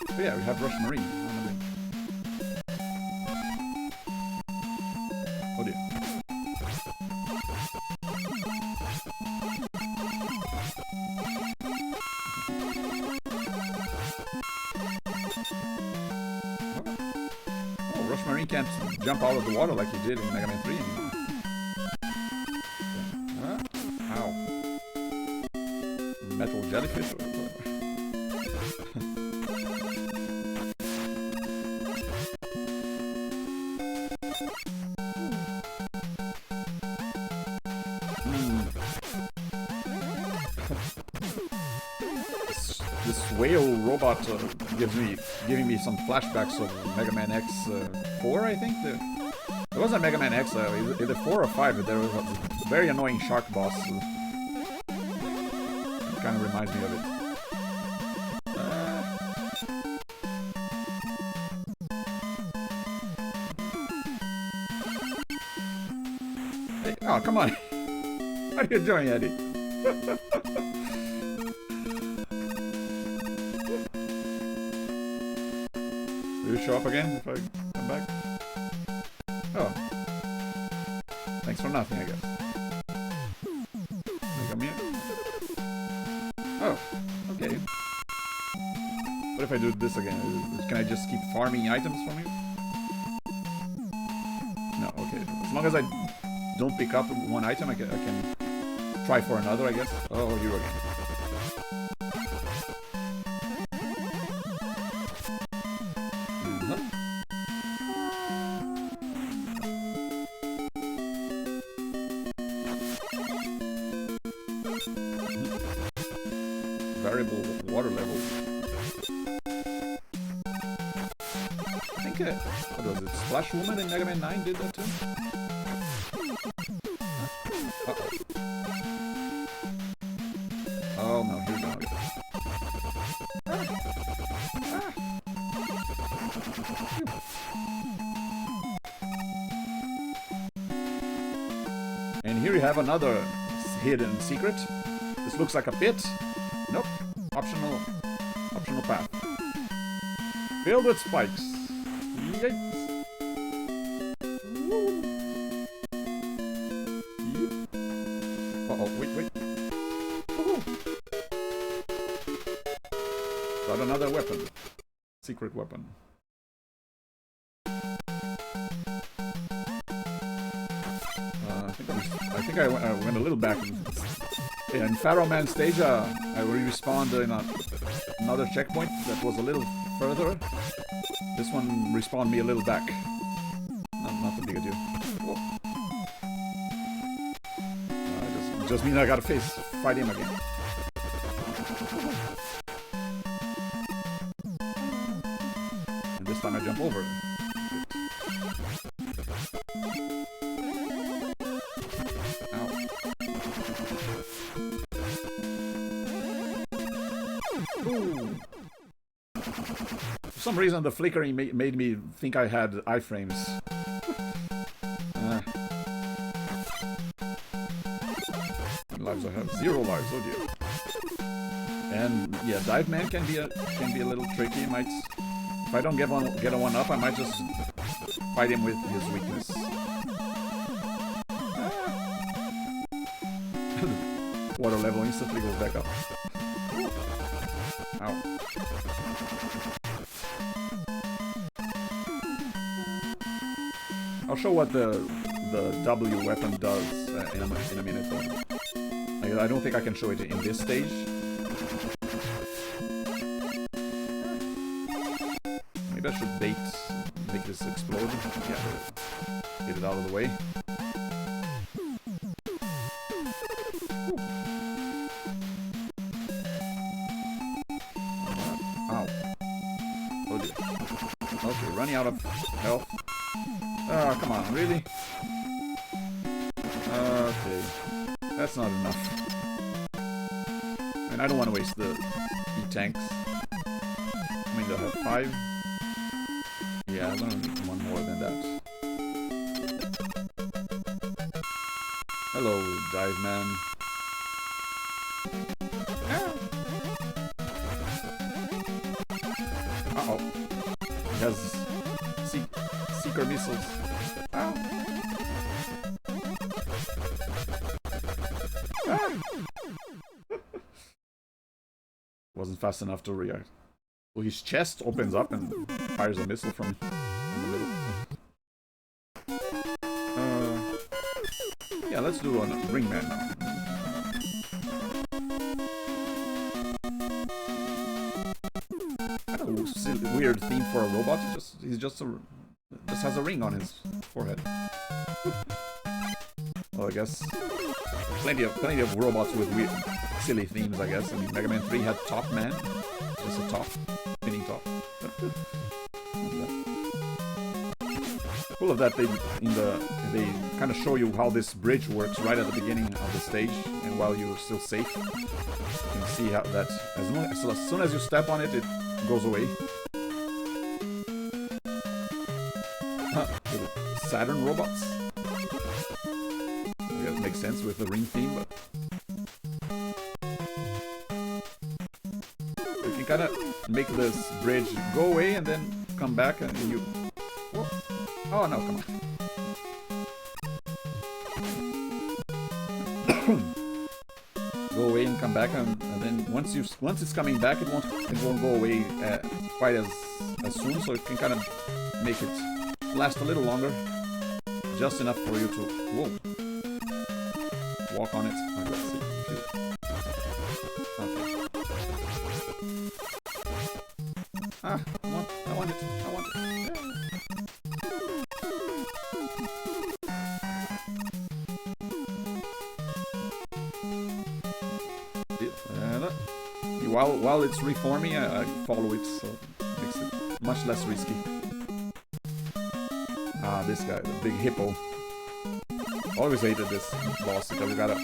But yeah, we have Rush Marine. Oh dear. Oh, Rush Marine can't jump out of the water like he did in Mega Man 3 anymore. Ow. Metal jellyfish? This whale robot giving me some flashbacks of Mega Man X4, I think. There wasn't Mega Man X, either 4 or 5, but there was a very annoying shark boss. It kind of reminds me of it. Hey, oh, come on. How are you doing, Eddie? Will you show up again if I come back? Oh. Thanks for nothing, I guess. Come here. Oh, okay. What if I do this again? Can I just keep farming items from you? No, okay. As long as I don't pick up one item, I can try for another, I guess. Oh, you again. Variable water level. I think, what was it? Splash Woman in Mega Man 9 did that too? Uh-oh. Oh no, here we go. And here we have another hidden secret. This looks like a pit. Nope. Optional path. Filled with spikes. Yikes. Uh-oh, wait. Got another weapon. Secret weapon. I think I went a little back. In Pharaoh Man stage, I respawned in another checkpoint that was a little further. This one respawned me a little back. Not a big deal. Just means I gotta fight him again. And this time I jump over. For some reason, the flickering made me think I had iframes. Lives I have 0 lives. Oh dear. And yeah, Dive Man can be a little tricky. Might If I don't get a one up, I might just fight him with his weakness. Water level instantly goes back up. Ow. I'll show what the W weapon does in a minute. I don't think I can show it in this stage. Maybe I should make this explode. Yeah, get it out of the way. Ow. Oh dear. Okay, running out of health. Oh, come on, really? Okay. That's not enough. And I don't want to waste the E-tanks. I mean, they'll have 5. Yeah, I'm gonna need one more than that. Hello, Dive Man. Uh-oh. He has seeker missiles. Ow. Ah. Wasn't fast enough to react. Well, his chest opens up and fires a missile from in the middle. Yeah, let's do a ringman now. Kind of weird theme for a robot. He just has a ring on his forehead. Well, I guess plenty of robots with weird, silly themes. I guess. I mean, Mega Man 3 had Top Man, just a top, spinning top. Cool of that they kind of show you how this bridge works right at the beginning of the stage, and while you're still safe, you can see how that as soon as you step on it, it goes away. Little Saturn robots. I guess it makes sense with the ring theme, but you can kind of make this bridge go away and then come back, and you. Whoa. Oh no! Come on. Go away and come back, and then once it's coming back, it won't go away quite as soon. So you can kind of make it last a little longer, just enough for you to walk on it. Let's see. Okay. Ah, come on! I want it! I want it! While it's reforming, I follow it, so it makes it much less risky. Ah, this guy, the big hippo. Always hated this boss because you gotta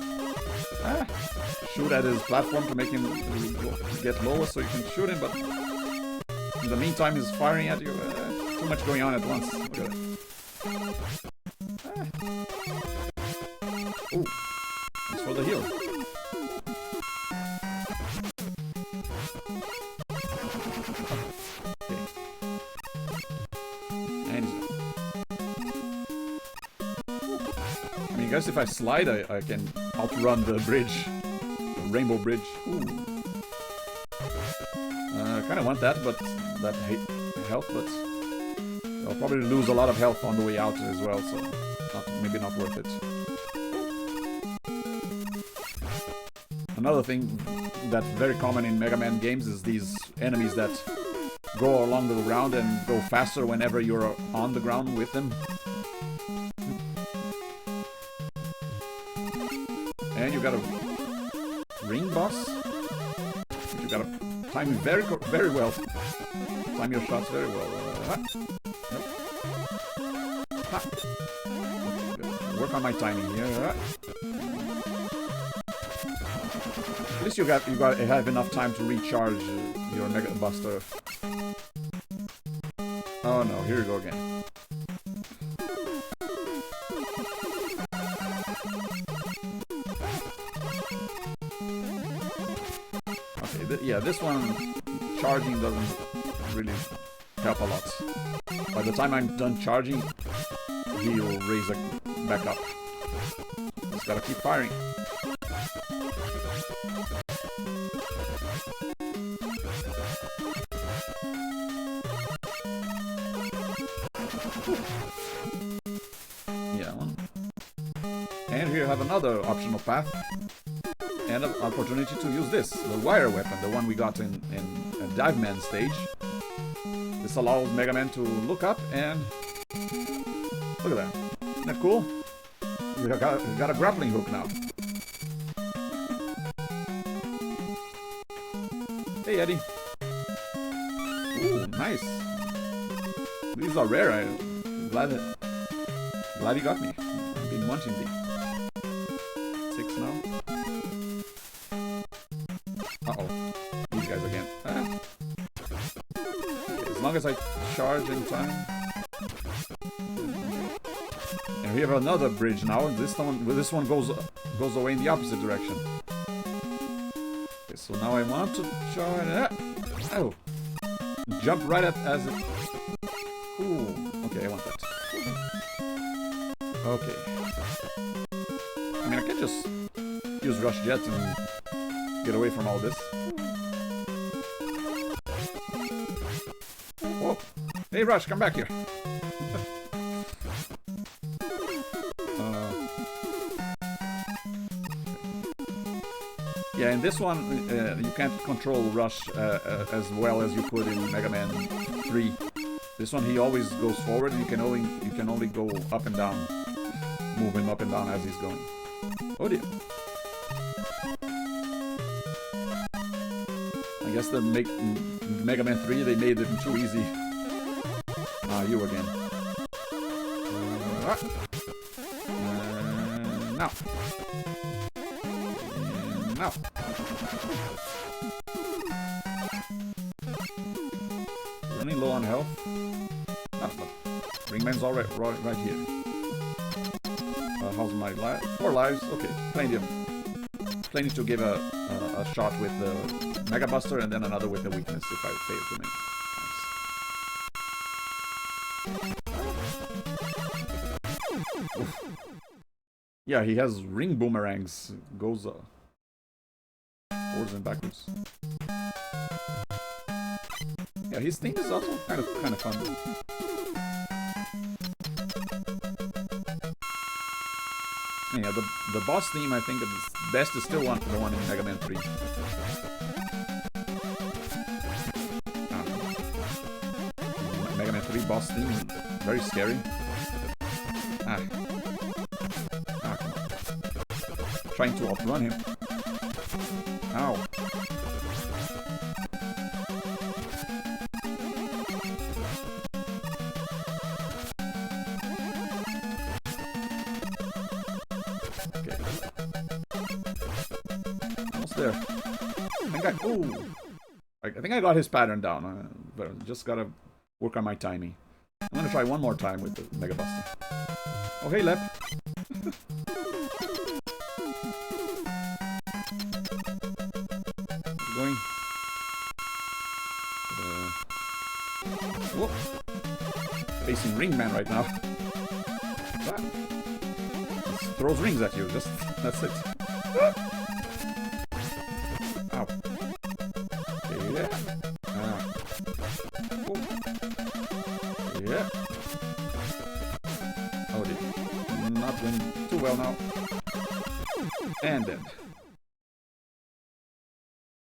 shoot at his platform to make him get lower so you can shoot him, but in the meantime he's firing at you. Too much going on at once. Look at it. Ooh, thanks for the heal. I guess if I slide, I can outrun the bridge, the rainbow bridge. Kind of want that, but that health, but I'll probably lose a lot of health on the way out as well, so maybe not worth it. Another thing that's very common in Mega Man games is these enemies that go along the ground and go faster whenever you're on the ground with them. And you got a ring boss, which you gotta time very well. Time your shots very well. Work on my timing here. At least you got have enough time to recharge your Mega Buster. Oh no! Here we go again. Yeah, this one charging doesn't really help a lot. By the time I'm done charging, he'll raise it back up. Just gotta keep firing. Yeah, one. And here you have another optional path. And an opportunity to use this, the wire weapon, the one we got in Dive Man stage. This allows Mega Man to look up and... Look at that. Isn't that cool? We got a grappling hook now. Hey, Eddie. Ooh, nice. These are rare. I'm glad you got me. I've been wanting these. 6 now. Uh-oh. These guys again. Ah. Okay, as long as I charge in time. And we have another bridge now. This one goes away in the opposite direction. Okay, so now I want to charge. Oh. Jump right as it... Ooh. Okay, I want that. Okay. I mean, I can just use Rush Jet and get away from all this. Whoa. Hey, Rush, come back here. Yeah, in this one, you can't control Rush as well as you could in Mega Man 3. This one, he always goes forward, and you can only go up and down. Move him up and down as he's going. Oh dear. I guess the Mega Man 3, they made it too easy. Ah, you again. Now. Now. Running low on health. Ah, but Ringman's all right here. How's my life? 4 lives. Okay, plenty to give a shot with the Mega Buster and then another with the weakness if I fail to make. Nice. Yeah, he has ring boomerangs. Goes forwards and backwards. Yeah, his thing is also kind of fun. Yeah, the boss theme, I think the best is still the one in Mega Man 3. Mega Man 3 boss theme, very scary. Come on. Trying to outrun him. Ow. There. I think I got his pattern down, but just gotta work on my timing. I'm gonna try one more time with the Mega Buster. Oh, hey, Lep. Going. Whoop. Facing Ringman right now. Ah. Just throws rings at you. That's it. Ow. Okay, yeah. Oh. Yeah. Oh dear. Not doing too well now. And dead.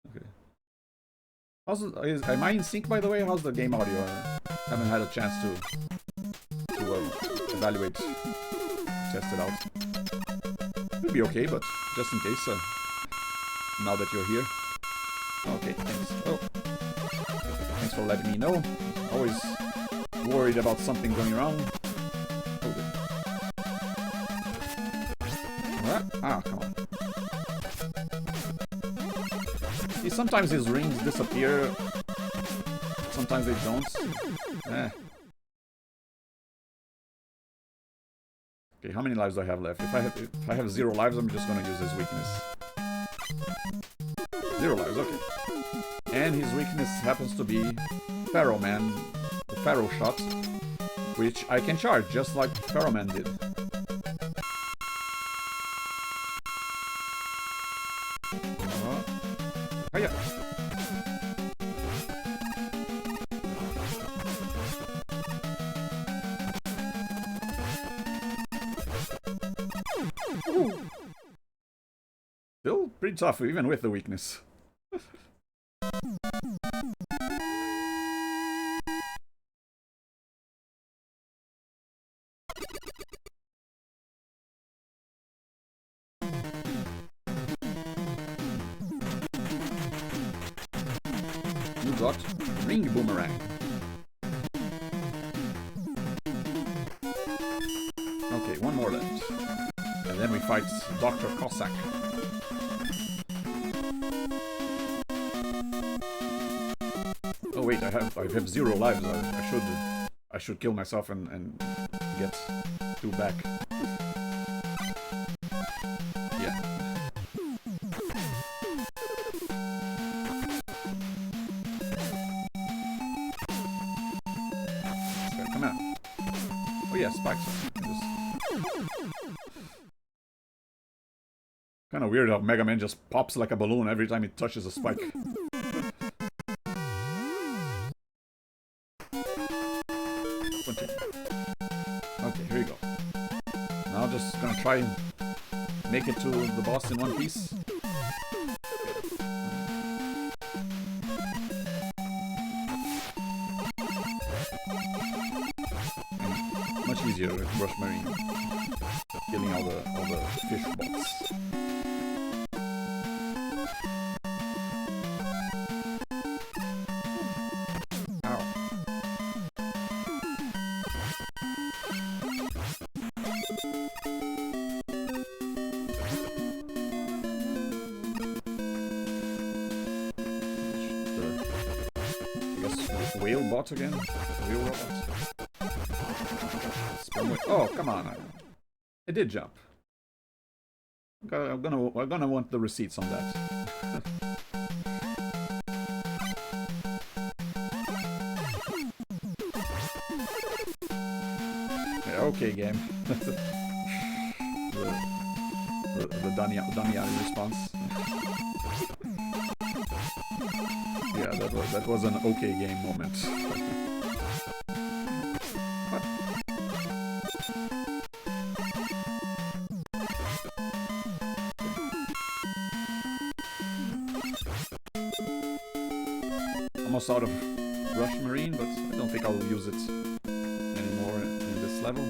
Okay. Am I in sync, by the way? How's the game audio? I haven't had a chance to evaluate, test it out. It'll be okay, but just in case, now that you're here. Okay, thanks. Oh. Thanks for letting me know. Always worried about something going wrong. Oh, come on. See, sometimes his rings disappear. Sometimes they don't. Okay, how many lives do I have left? If I have 0 lives, I'm just gonna use his weakness. 0 lives, okay. And his weakness happens to be Pharaoh Man Pharaoh shot, which I can charge, just like Pharaoh Man did. Hiya! Still pretty tough, even with the weakness. You got Ring Boomerang. Okay, one more left. And then we fight Dr. Cossack. Oh wait, I have 0 lives. I should kill myself and get 2 back. Yeah. Come on. Oh yeah, spikes. Kind of weird how Mega Man just pops like a balloon every time he touches a spike. Okay, here you go. Now just gonna try and make it to the boss in one piece. And much easier with Rush Marine. Killing all the fish bots. Whale bot again? Whale robot? Oh, come on. It did jump. I'm gonna want the receipts on that. Yeah, okay, game. the Damiani response. Yeah, that was an okay game moment. What? Almost out of Rush Marine, but I don't think I'll use it anymore in this level.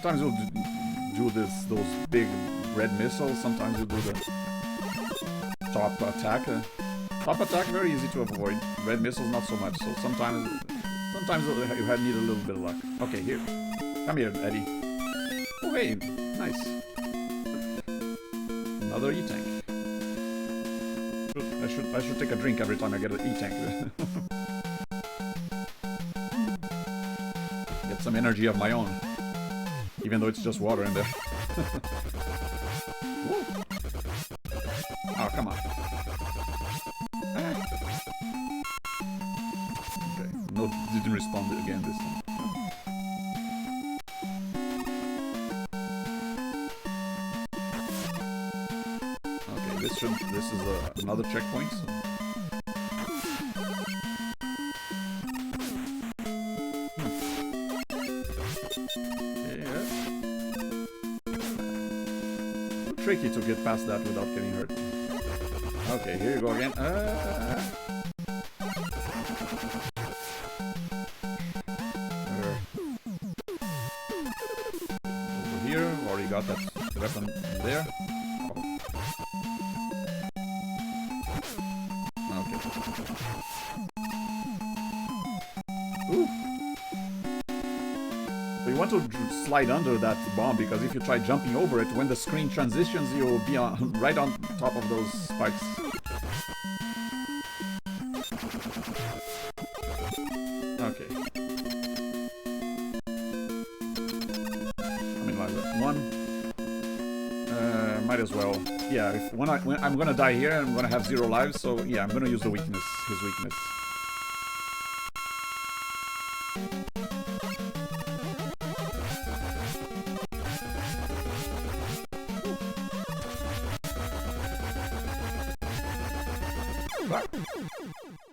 Sometimes you'll do those big red missiles. Sometimes you do the top attack. Top attack very easy to avoid. Red missiles not so much. So sometimes you need a little bit of luck. Okay, here, come here, Eddie. Oh hey, nice. Another E-tank. I should take a drink every time I get an E-tank. Get some energy of my own. Even though it's just water in there. Oh, come on. Okay, no, didn't respond again this time. Okay, this is another checkpoint. So. Tricky to get past that without getting hurt. Okay, here you go again. Over here, already got that weapon there. Oh. Okay. Ooh. So you want to slide under that bomb, because if you try jumping over it, when the screen transitions, you'll be right on top of those spikes. Okay. I mean, like one. Might as well. Yeah, when I'm gonna die here, I'm gonna have 0 lives. So yeah, I'm gonna use the weakness, his weakness.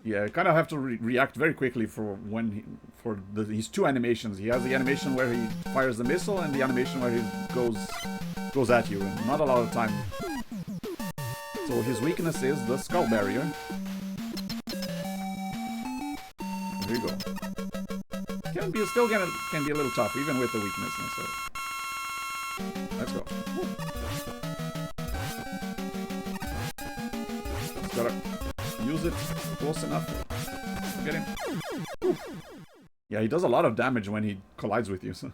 Yeah, I kind of have to react very quickly for when his 2 animations. He has the animation where he fires the missile and the animation where he goes at you, and not a lot of time. So his weakness is the skull barrier. There you go. Can be a little tough even with the weakness. So let's go. Just gotta use it close enough. Get him. Whew. Yeah, he does a lot of damage when he collides with you. So.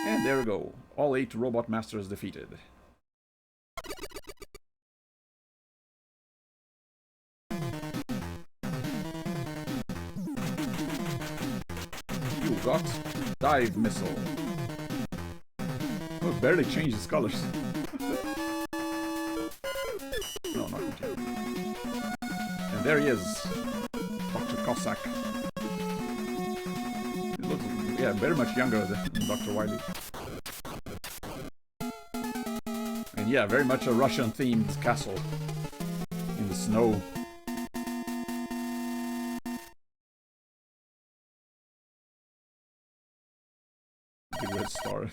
And there we go. All 8 robot masters defeated. You got dive missile. Oh, it barely changes colors. No, not yet. And there he is, Dr. Cossack. He looks, yeah, very much younger than Dr. Wily. And yeah, very much a Russian-themed castle in the snow. Big red star.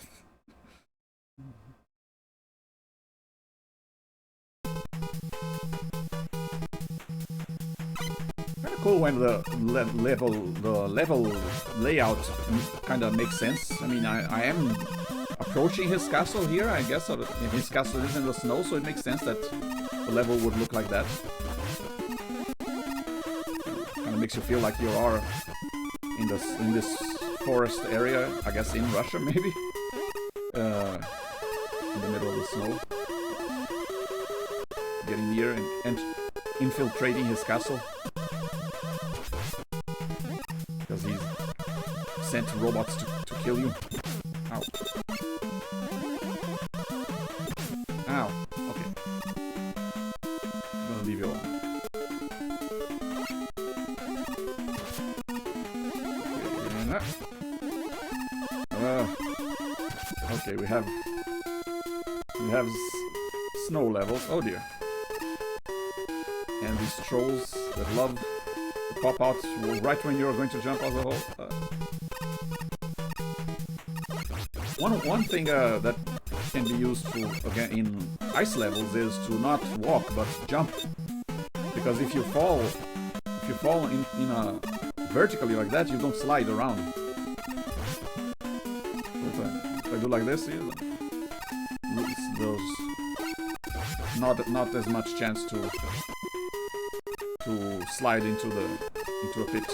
Kind of cool when the level layout kind of makes sense. I mean, I am approaching his castle here, I guess. His castle is in the snow, so it makes sense that the level would look like that. Kind of makes you feel like you are in this forest area, I guess in Russia maybe, in the middle of the snow, getting near and infiltrating his castle, because he's sent robots to kill you. Ow. Ow. Okay. I'm gonna leave you alone. Okay, we have snow levels. Oh dear. And these trolls that love to pop out right when you're going to jump out of the hole. One thing that can be used to, again, in ice levels is to not walk but jump. Because if you fall in a vertically like that, you don't slide around. If I do like this, there's not as much chance to slide into a pit.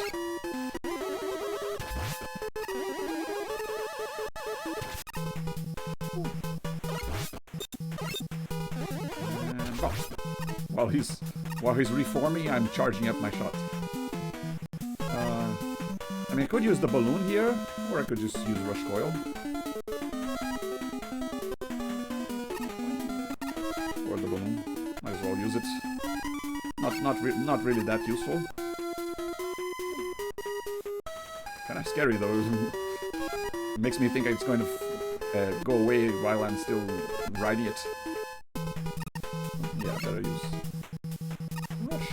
And go. While he's reforming, I'm charging up my shot. I mean, I could use the balloon here, or I could just use rush coil. Or the balloon. Might as well use it. Not really that useful. Kind of scary though. It makes me think it's going to go away while I'm still riding it. Yeah, better use rush.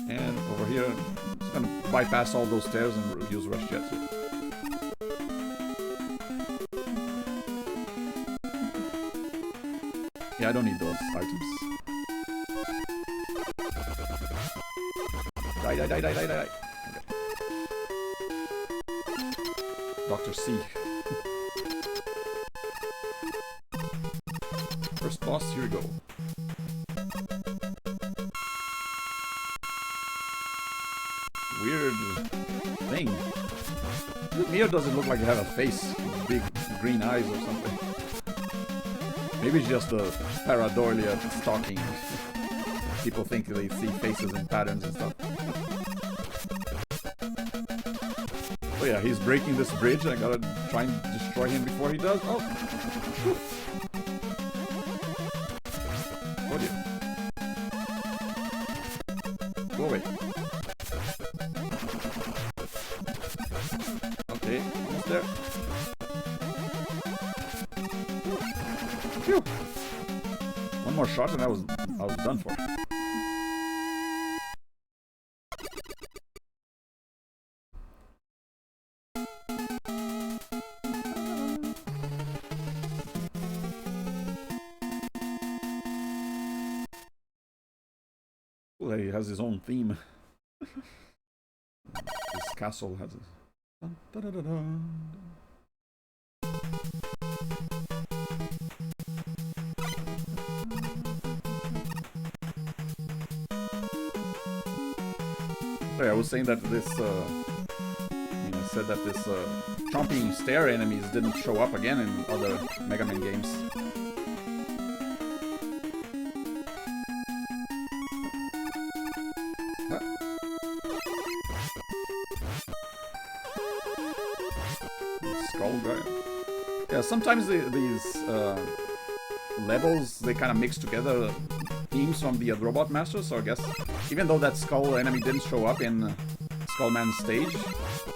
And over here, it's gonna bypass all those stairs and use rush jet. Yeah, I don't need those items. Die. Okay. Dr. C. First boss, here we go. weird thing. Mio doesn't look like he has a face, big green eyes or something. Maybe it's just the pareidolia stalking. People think they see faces and patterns and stuff. Oh yeah, he's breaking this bridge. I gotta try and destroy him before he does. Oh! Oh dear. Go away. Okay, almost there. Phew! One more shot and I was done for. He has his own theme. This castle has a... Dun, dun, dun, dun. Sorry, I was saying that this, I said that this chomping stair enemies didn't show up again in other Mega Man games. Yeah, sometimes these levels, they kind of mix together themes from the Robot Master, so I guess even though that Skull enemy didn't show up in Skullman's stage,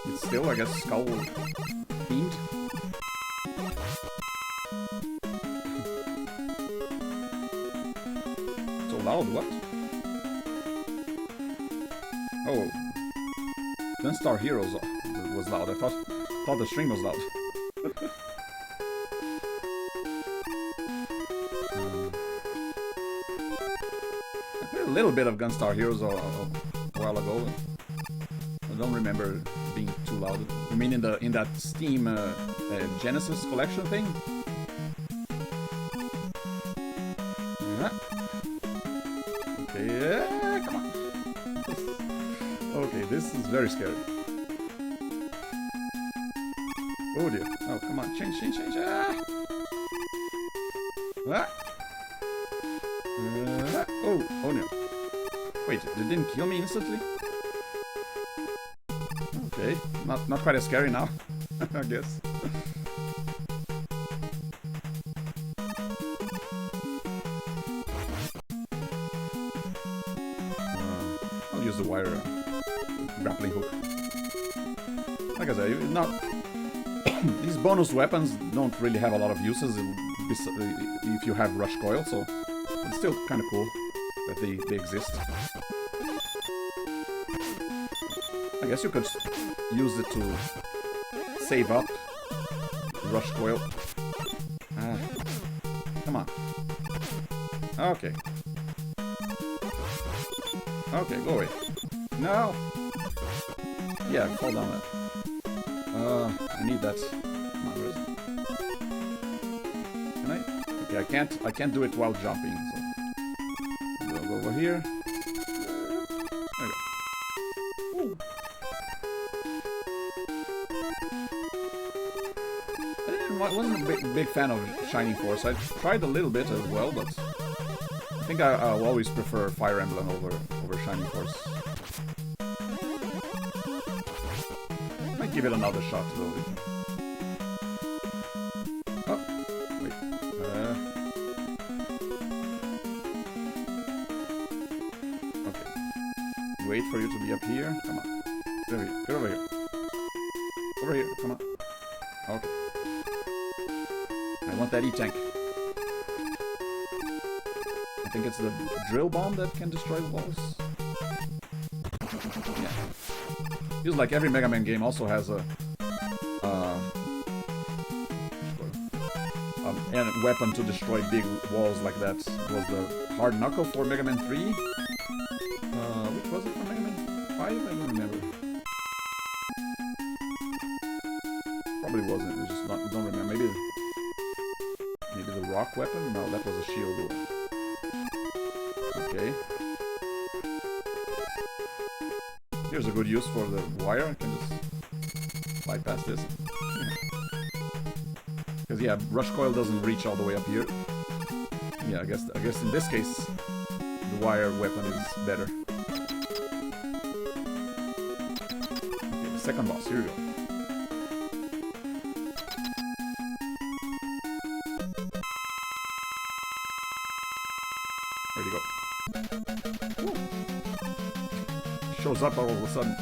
it's still, I guess, Skull themed. So loud, what? Oh, Gunstar Heroes was loud. I thought the stream was loud. I played a little bit of Gunstar Heroes a while ago. I don't remember it being too loud. You mean in that Steam Genesis collection thing? Yeah. Okay, yeah, come on. Okay, this is very scary. Oh dear. Oh, come on. Change. Ah! Ah! Oh no. Wait, it didn't kill me instantly? Okay. Not quite as scary now, I guess. I'll use the wire grappling hook. Like I said, not... These bonus weapons don't really have a lot of uses if you have Rush Coil, so it's still kind of cool that they exist. I guess you could use it to save up Rush Coil. Ah, come on. Okay. Okay, go away. No! Yeah, fall down there. I need that. Come on, where is it? Can I? Okay, I can't do it while jumping, so we'll go over here. There we go. Ooh. I wasn't a big fan of Shining Force. I tried a little bit as well, but I think I'll always prefer Fire Emblem over Shining Force. Give it another shot though. Oh, wait. Okay. Wait for you to be up here. Come on. Get over here. Get over here. Over here. Come on. Okay. I want that E-tank. I think it's the drill bomb that can destroy walls. Yeah. Feels like every Mega Man game also has a weapon to destroy big walls like that. It was the hard knuckle for Mega Man 3. Which was it for Mega Man 5? I don't remember. Probably wasn't. I just don't remember. Maybe the rock weapon? No, that was a shield. Okay. Here's a good use for the wire. I can just bypass this. Because yeah, rush coil doesn't reach all the way up here. Yeah, I guess in this case the wire weapon is better. Okay, second boss, here we go. Where'd he go? Ooh. Shows up all of a sudden.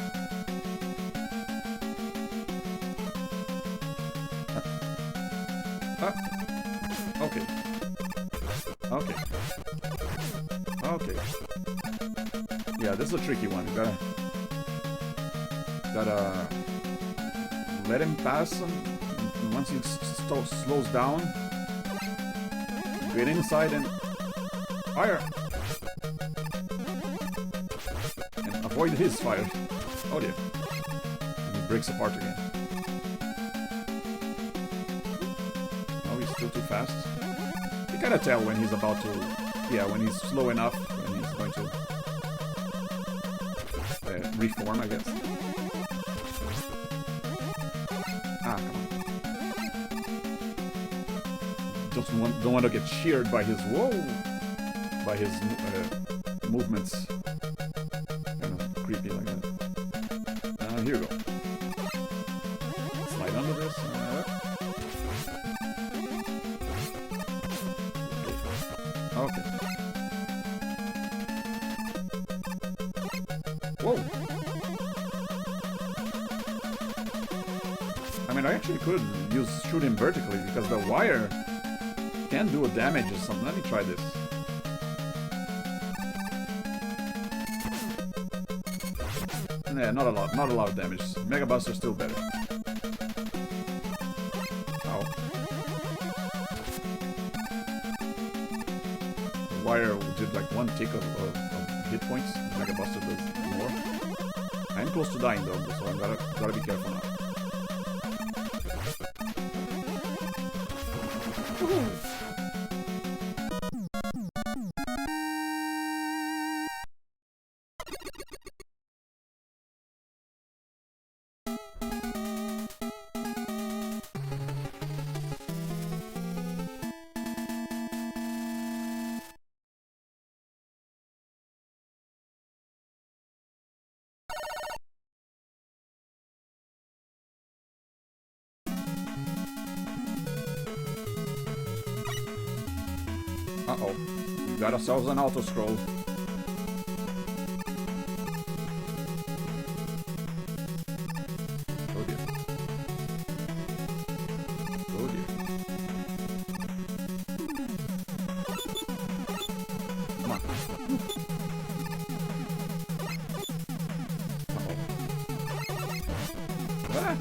Okay. Okay. Okay. Yeah, this is a tricky one. You gotta let him pass him. And once he slows down, get inside and fire. And avoid his fire. Oh dear. And he breaks apart again. Oh, he's still too fast. You gotta tell when he's about to... Yeah, when he's slow enough, when he's going to... reform, I guess. Ah, come on. Don't want to get sheared by his... Whoa! By his movements. Kind of creepy like that. Here we go. Slide under this. Okay. Whoa! I mean, I actually could shoot him vertically because the wire can do a damage or something. Let me try this. Yeah, not a lot of damage. Mega Buster still better. Ow. The wire did like one tick of hit points. Mega Buster does more. I'm close to dying though, so I gotta be careful now. Uh-oh. We got ourselves an auto-scroll. Oh dear. Oh dear. Come on. Uh-oh. Ah!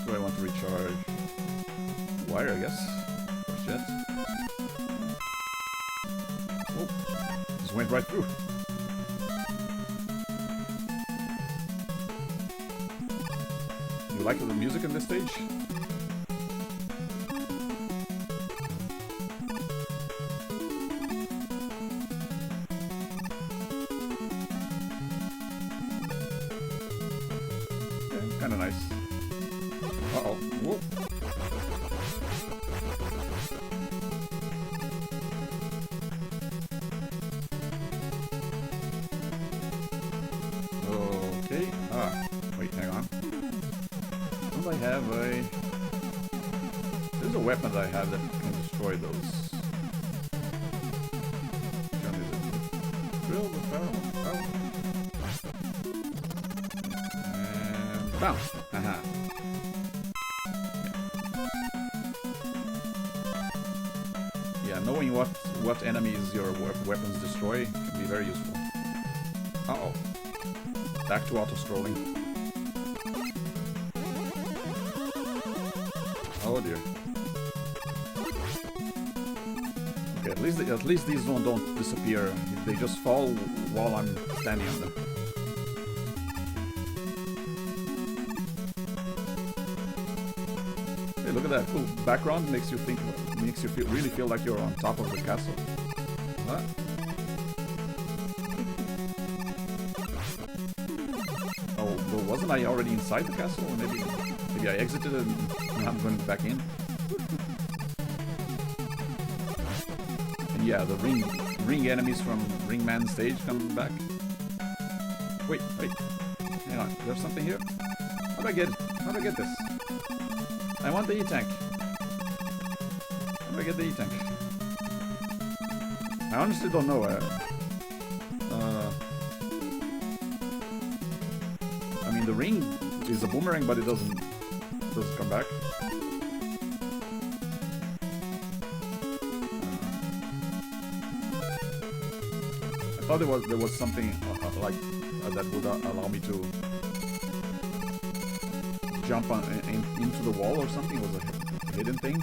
What do I want to recharge? Wire, I guess. Shit. Oh, just went right through. You like the music in this stage? Yeah, kind of nice. Uh-oh. Whoa. I have a... There's a weapon that I have that can destroy those. Which one is it? Drill the barrel. And... bounce! Haha. Yeah, knowing what enemies your weapons destroy can be very useful. Uh-oh. Back to auto-scrolling. Oh dear. Okay, at least these don't disappear. They just fall while I'm standing on them. Hey, look at that cool background. Makes you really feel like you're on top of the castle. What? wasn't I already inside the castle? Or maybe I exited and now I'm going back in. And yeah, the ring enemies from Ring Man stage come back. Wait. Hang on. There's something here? How do I get it? How do I get this? I want the E-Tank. How do I get the E-Tank? I honestly don't know. I mean, the ring is a boomerang, but it doesn't come back. I thought there was something like that would allow me to jump into the wall or something. It was a hidden thing.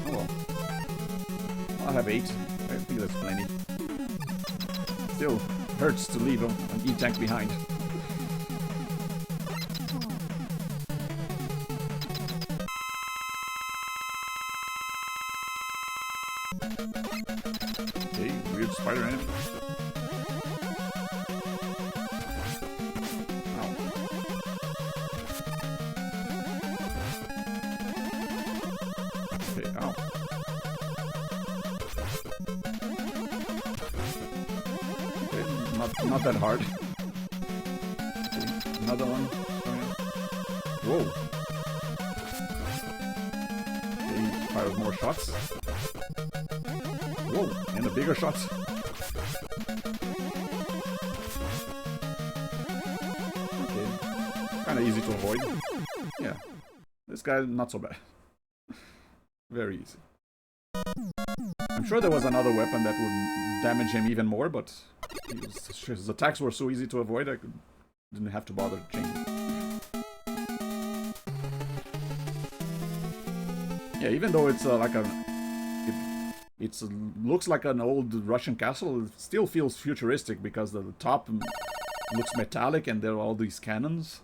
Oh well. I have 8. I think that's plenty. Still hurts to leave an E-Tank behind. Okay, weird spider enemy. Ow. Okay, ow. Not that hard. Okay, another one. Whoa. Okay, he fires more shots. Whoa, and a bigger shot. Okay, kind of easy to avoid. Yeah, this guy not so bad. Very easy. I'm sure there was another weapon that would damage him even more, but his attacks were so easy to avoid, I didn't have to bother changing. Yeah, even though it's like it looks like an old Russian castle, it still feels futuristic because the top looks metallic and there are all these cannons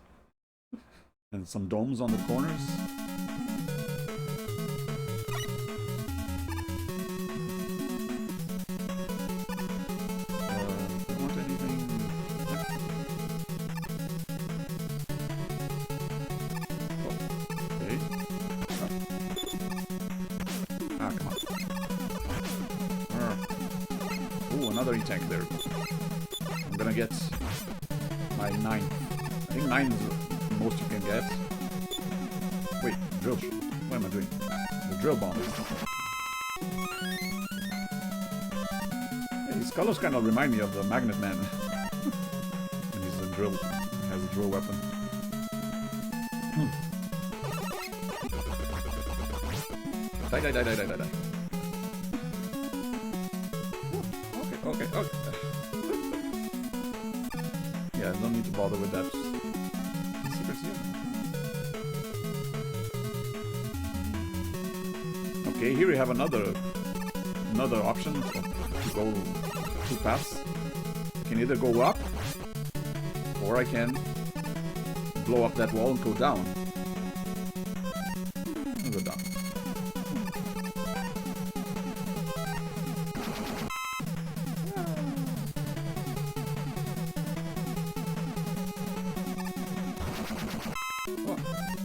and some domes on the corners. Another E-Tank there. I'm gonna get my 9. I think 9 is the most you can get. Wait, drill. What am I doing? The drill bomb. Yeah, his colors kind of remind me of the Magnet Man. And he's a drill. Has a drill weapon. Die. Okay. Yeah, no need to bother with that. Secrets here. Okay, here we have another option to go 2 paths. I can either go up, or I can blow up that wall and go down. I'll go down.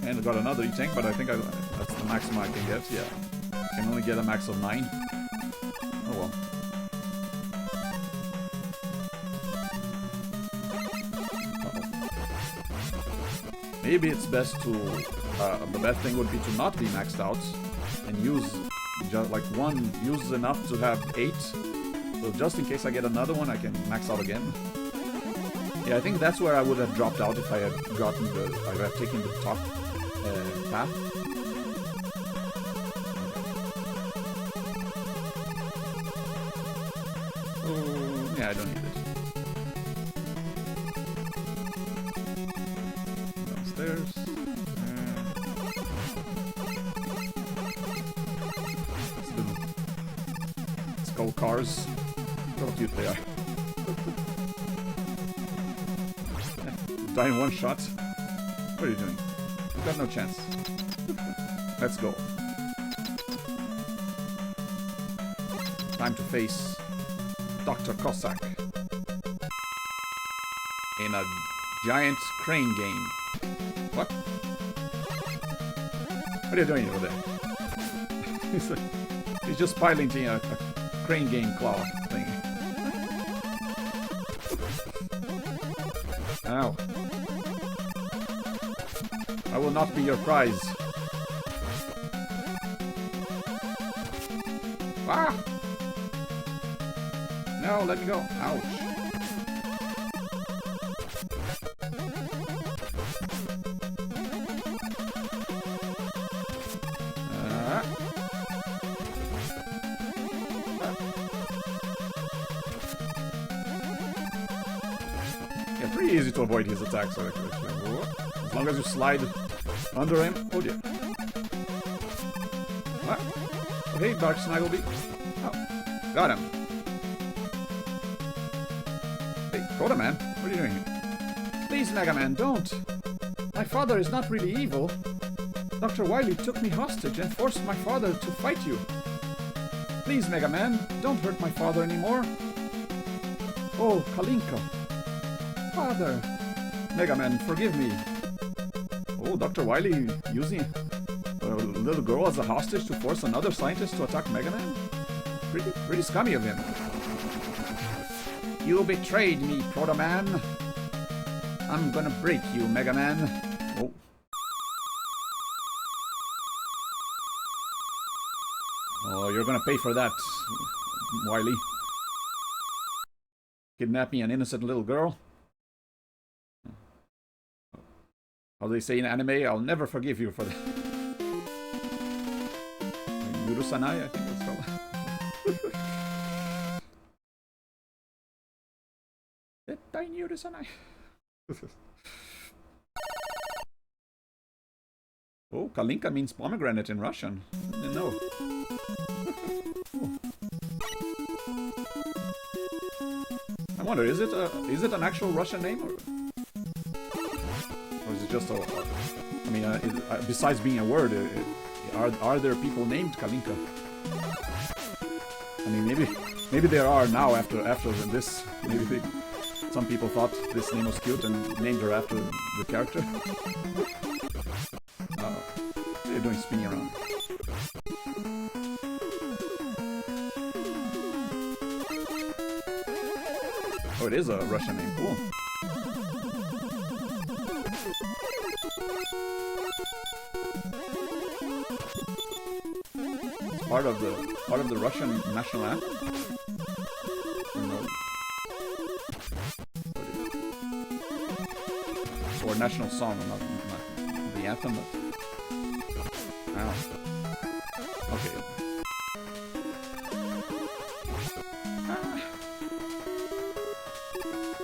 And I got another E-Tank, but I think that's the maximum I can get. Yeah, I can only get a max of 9. Oh well. Maybe it's best to... the best thing would be to not be maxed out and use just like use enough to have 8. So just in case I get another one, I can max out again. Yeah, I think that's where I would have dropped out if I had taken the top path. Yeah, I don't need it. Downstairs. Skull cars. Look how cute they are. Die in one shot. What are you doing? You've got no chance. Let's go. Time to face Dr. Cossack. in a giant crane game. What? What are you doing over there? He's just piloting a crane game claw thing. Ow. I will not be your prize. Ah! No, let me go. Ouch. Yeah, pretty easy to avoid his attacks, actually. As long as you slide under him. Oh dear. What? Oh, hey, Dark Snaggleby. Oh, got him. Hey, Coda Man, what are you doing here? Please, Mega Man, don't. My father is not really evil. Dr. Wily took me hostage and forced my father to fight you. Please, Mega Man, don't hurt my father anymore. Oh, Kalinka. Father. Mega Man, forgive me. Oh, Dr. Wily using a little girl as a hostage to force another scientist to attack Mega Man? Pretty scummy of him. You betrayed me, Proto Man. I'm gonna break you, Mega Man. Oh. Oh, you're gonna pay for that, Wily. Kidnapping an innocent little girl. How they say in anime, I'll never forgive you for that. Yurusanai, I think it's called. Tettai Yurusanai. Oh, Kalinka means pomegranate in Russian. I didn't know. I wonder, is it an actual Russian name, or is it just a? I mean, besides being a word, are there people named Kalinka? I mean, maybe there are now after this. Maybe some people thought this name was cute and named her after the character. They're doing spinning around. Oh, it is a Russian name. Cool. It's part of the Russian national anthem. Or national song, not the anthem. But... Ow. Okay.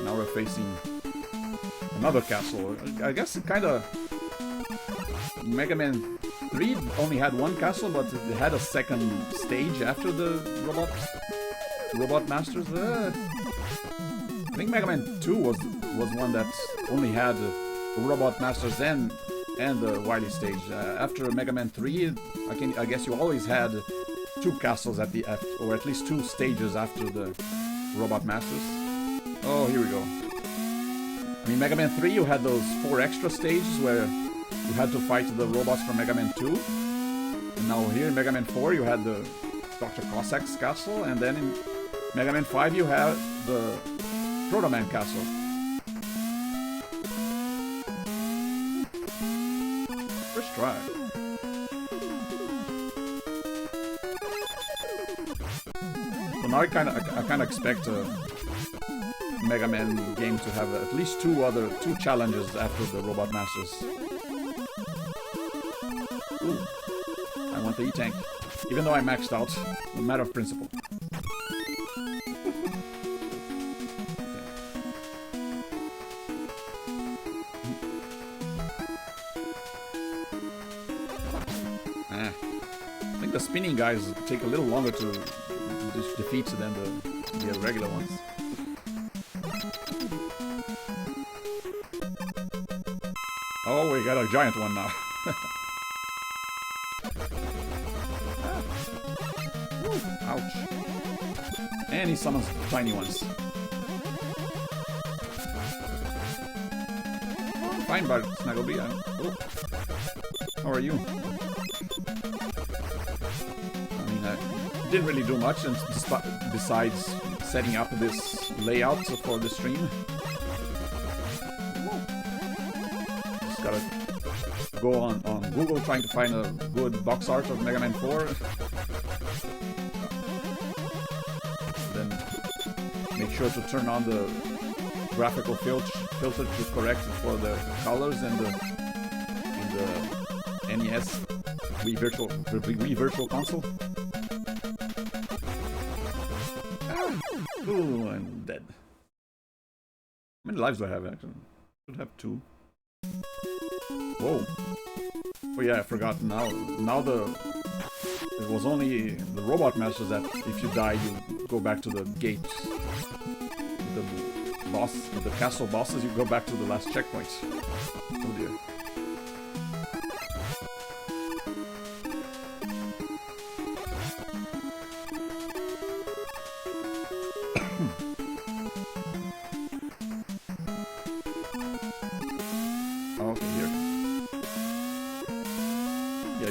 Now we're facing another castle. I guess it kind of... Mega Man 3 only had one castle, but it had a second stage after the Robot Masters. I think Mega Man 2 was one that only had Robot Masters and the Wily stage. After Mega Man 3, I guess you always had two castles or at least two stages after the Robot Masters. Oh, here we go. I mean, Mega Man 3, you had those 4 extra stages where you had to fight the robots from Mega Man 2. And now here in Mega Man 4, you had the Dr. Cossack's castle, and then in Mega Man 5, you have the Proto Man castle. First try. So now I kind of expect Mega Man game to have at least two challenges after the Robot Masters. Ooh, I want the E-Tank, even though I maxed out. A matter of principle. I think the spinning guys take a little longer to defeat than the regular ones. Oh, we got a giant one now. Ouch. And he summons tiny ones. fine, Bart Snuggleby. Oh. How are you? I mean, I didn't really do much besides setting up this layout for the stream. Just gotta go on Google trying to find a good box art of Mega Man 4. Then make sure to turn on the graphical filter to correct it for the colors in the NES Wii Virtual Console. Ooh, I'm dead. How many lives do I have actually? Should have 2. Whoa. Oh yeah, I forgot. Now it was only the robot masters that if you die you go back to the gate. With the castle bosses you go back to the last checkpoint. Oh dear.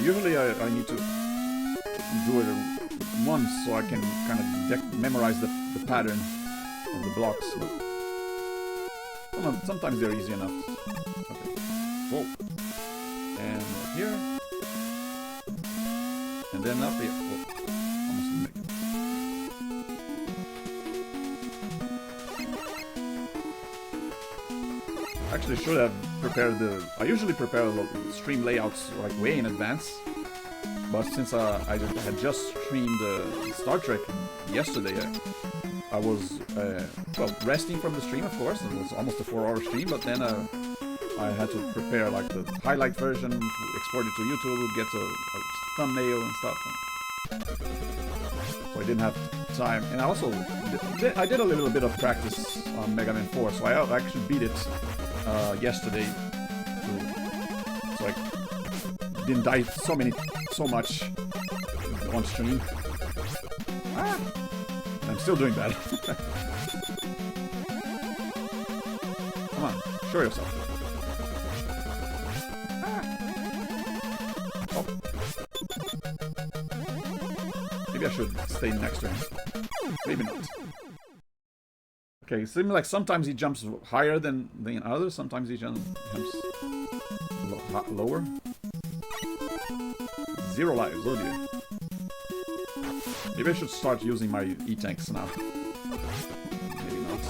Usually I need to do it once so I can kind of memorize the pattern of the blocks. But sometimes they're easy enough. Okay. Whoa. And up here. And then up here. Whoa. Almost didn't make it. Actually should have prepared I usually prepare stream layouts like way in advance, but since I had just streamed Star Trek yesterday, I was well, resting from the stream, of course. It was almost a 4-hour stream, but then I had to prepare like the highlight version, export it to YouTube, get a thumbnail and stuff, so I didn't have time. And I also I did a little bit of practice on Mega Man 4, so I actually beat it yesterday, so I didn't die so much on stream. I'm still doing bad. Come on, show yourself. Oh. Maybe I should stay next to him. Maybe not. Okay, it seems like sometimes he jumps higher than others, sometimes he jumps lower. 0 lives, oh dear. Maybe I should start using my E-tanks now. Maybe not.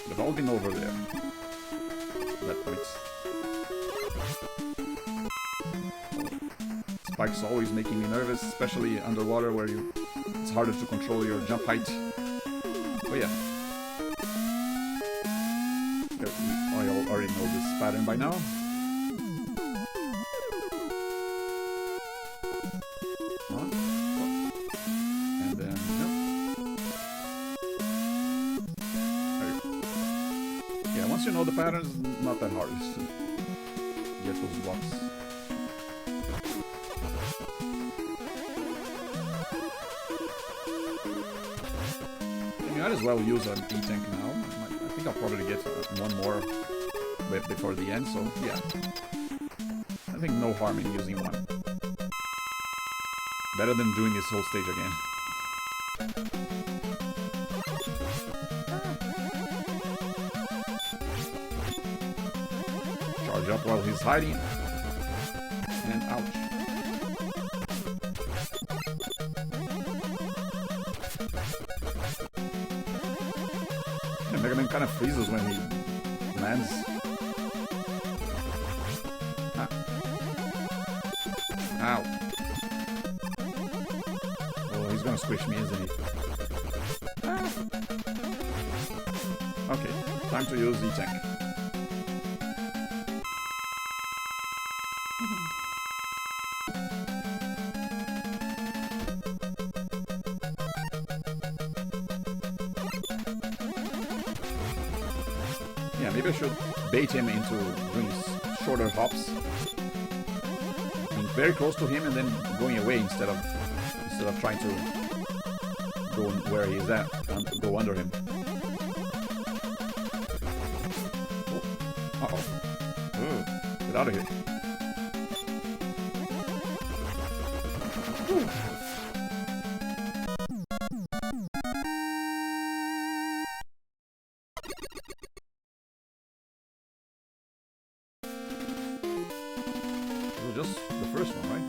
They've all been over there. That point. Spike's always making me nervous, especially underwater where it's harder to control your jump height. Oh yeah. I already know this pattern by now. And then, yep. Yeah, once you know the pattern, it's not that hard to get those blocks. Might as well use an E-tank now. I think I'll probably get one more before the end, so yeah. I think no harm in using one. Better than doing this whole stage again. Charge up while he's hiding. And ouch. Mega Man kind of freezes when he lands. Ah. Ow. Oh, he's gonna squish me, isn't he? Ah. Okay, time to use E-tank. Maybe I should bait him into doing shorter hops. Being very close to him and then going away instead of trying to go where he's at and go under him. Oh. Uh-oh. Get out of here. Ooh. Just the first one, right?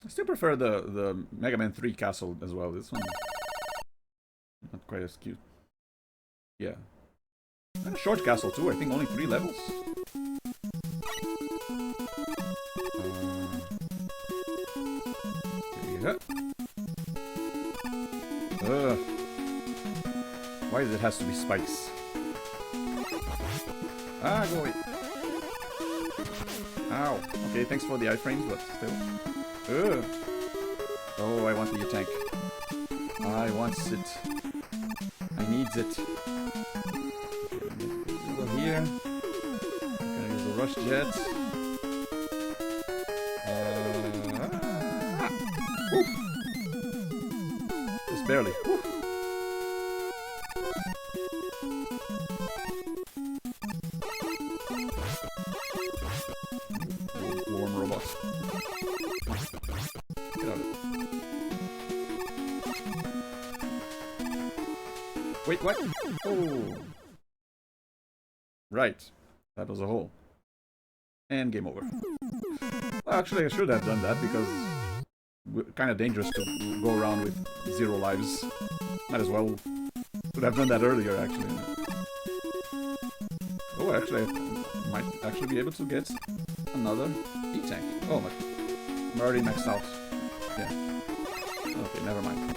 I still prefer the Mega Man 3 castle as well. This one not quite as cute. Yeah. And a short castle too, I think only 3 levels. Yeah. Why does it has to be spikes? Ah, go away. Ow. Okay, thanks for the iframes, but still. Oh, I want the tank. I want it. I need it. Go here. I'm gonna use the rush jet. Just barely. Woo. Warm robot. Get out of it. Wait, what? Oh. Right. That was a hole. And game over. Well, actually, I should have done that because it's kind of dangerous to go around with 0 lives. Might as well. Could have done that earlier, actually. Oh, actually, I might actually be able to get another E-tank. Oh, my. I'm already maxed out. Yeah. Okay, never mind.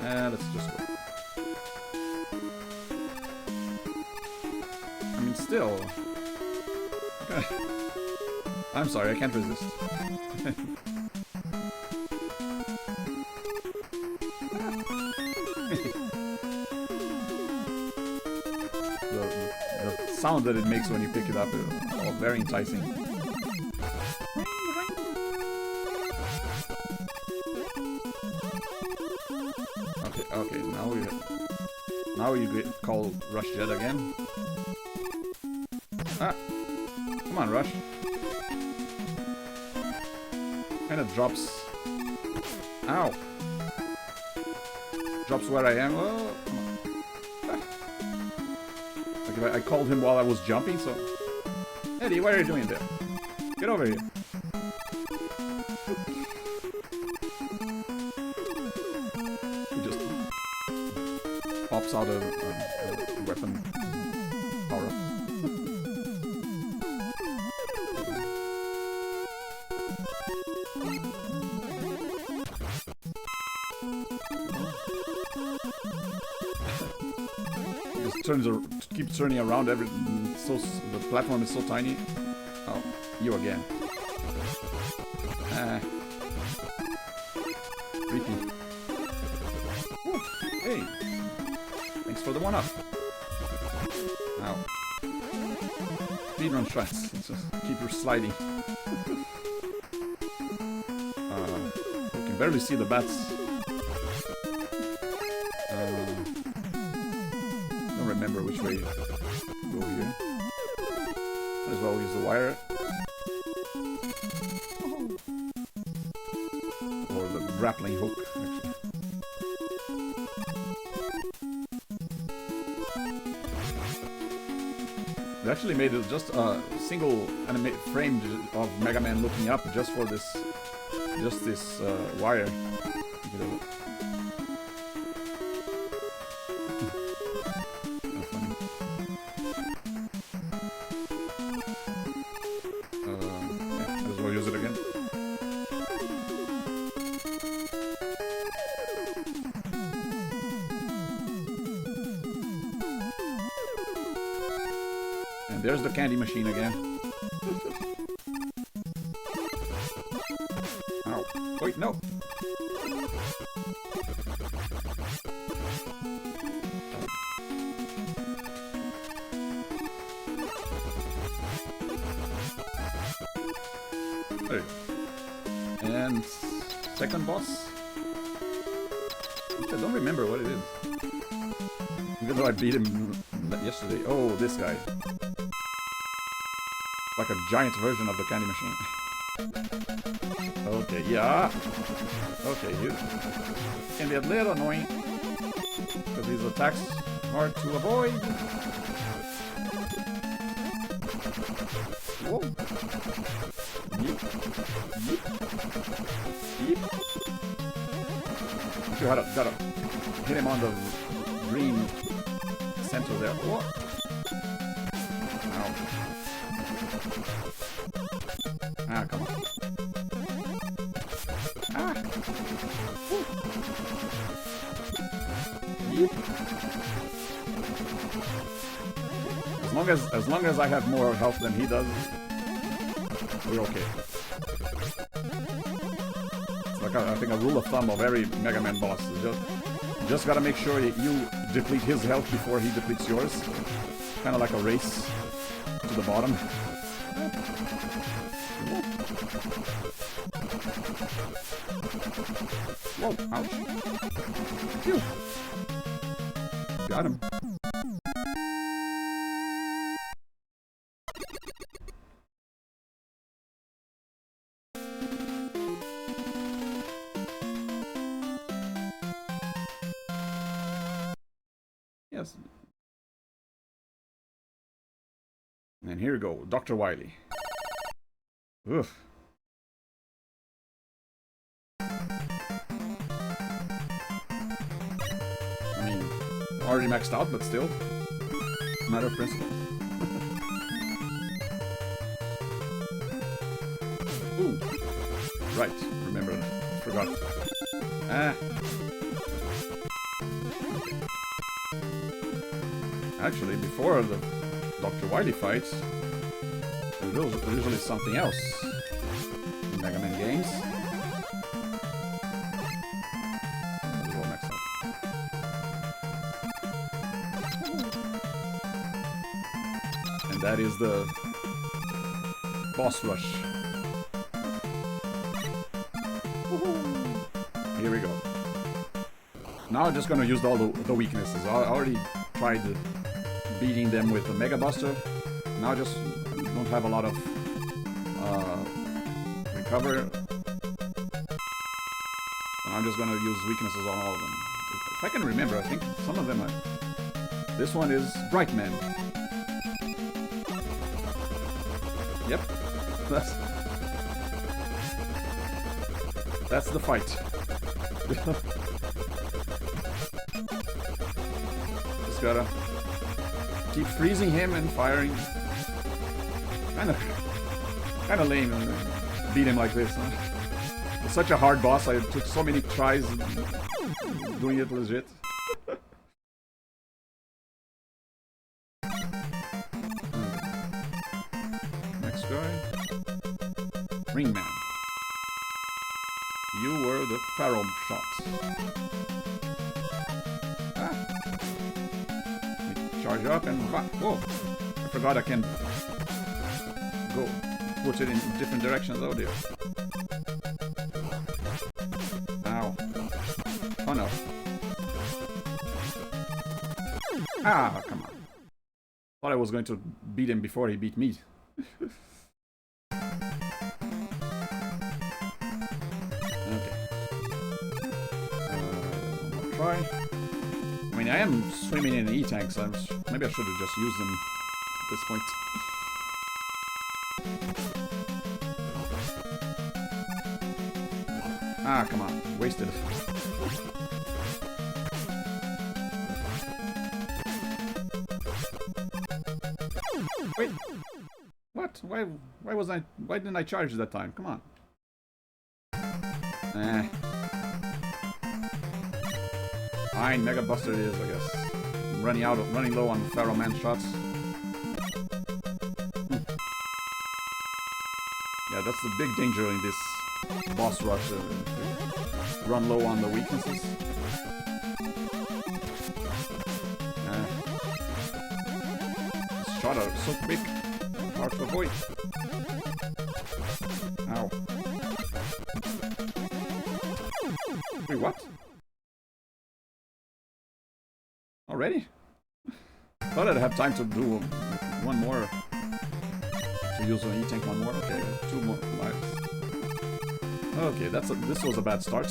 Let's just go. I mean, still. I'm sorry, I can't resist. the sound that it makes when you pick it up is all very enticing. Okay, now you get call Rush Jet again. Ah, come on, Rush. Kind of drops. Ow. Drops where I am. Oh, come on. Ah. Like if I called him while I was jumping, so. Eddie, what are you doing there? Get over here. Pops out a weapon power. Just keeps turning around. The platform is so tiny. Oh, you again. Ah. Creepy. Ooh, hey. Thanks for the one-up. Ow. Speedrun strats. Let's just keep her sliding. You can barely see the bats. Don't remember which way to go here. Might as well use the wire. Or the grappling hook, actually. They actually made it just a single frame of Mega Man looking up just for this, wire. Yeah, might as well use it again. There's the candy machine again. Ow. Wait, no. There you go. And second boss, which I don't remember what it is. Even though I beat him yesterday. Oh, this guy. Like a giant version of the candy machine. Okay, yeah. Okay, you can be a little annoying. Because these attacks are hard to avoid. Whoa. Yeep. Yeep. Yeep. You gotta hit him on the green center there. Whoa. Ow. Ah, come on. Ah. Woo. Yeep. As long as I have more health than he does, we're okay. It's like I think a rule of thumb of every Mega Man boss is just gotta make sure you deplete his health before he depletes yours. Kind of like a race to the bottom. Whoa, ouch. Phew. Got him. Yes. And here we go, Dr. Wily. Oof. I mean, already maxed out, but still. Matter of principle. Ooh. Right, remember, forgot. Ah. Actually, before the Dr. Wily fights, there's usually something else in Mega Man games. Let's go next up. And that is the boss rush. Here we go. Now I'm just gonna use all the weaknesses. I already tried beating them with the Mega Buster. Now I just don't have a lot of recover. I'm just gonna use weaknesses on all of them. If I can remember, I think some of them are... This one is Bright Man. Yep. That's the fight. Just gotta keep freezing him and firing. Kind of lame to beat him like this. Huh? It's such a hard boss. I took so many tries doing it legit. Next guy, Ringman. You were the Pharaoh shot. Ah. Charge up and back. Whoa! I forgot I can go put it in different directions. Oh dear. Ow. Oh no. Ah, come on. Thought I was going to beat him before he beat me. Okay. Try. I mean, I am swimming in E-tanks, so maybe I should have just used them at this point. Ah, come on. Wasted. Wait. What? Why didn't I charge that time? Come on. Eh. Fine, Mega Buster it is, I guess. I'm running low on Pharaoh Man shots. Yeah, that's the big danger in this boss rush. Run low on the weaknesses. This shot are so quick, hard to avoid. Ow. Wait, what? Already? Thought I'd have time to do one more. To use an E-tank one more. Okay, 2 more lives. Okay, this was a bad start.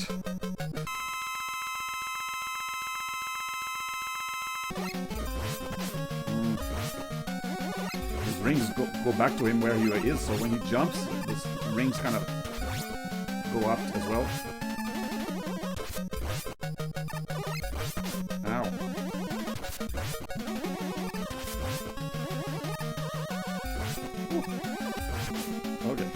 His rings go back to him where he is, so when he jumps, his rings kind of go up as well. Ow. Okay.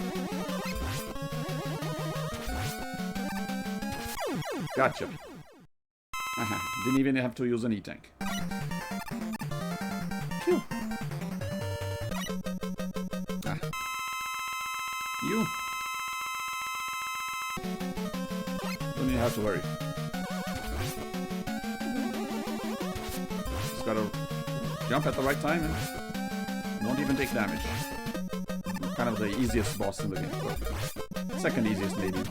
Gotcha. Didn't even have to use an E-tank. Phew. You. Don't even have to worry. Just gotta jump at the right time and don't even take damage. Kind of the easiest boss in the game. Well, second easiest maybe.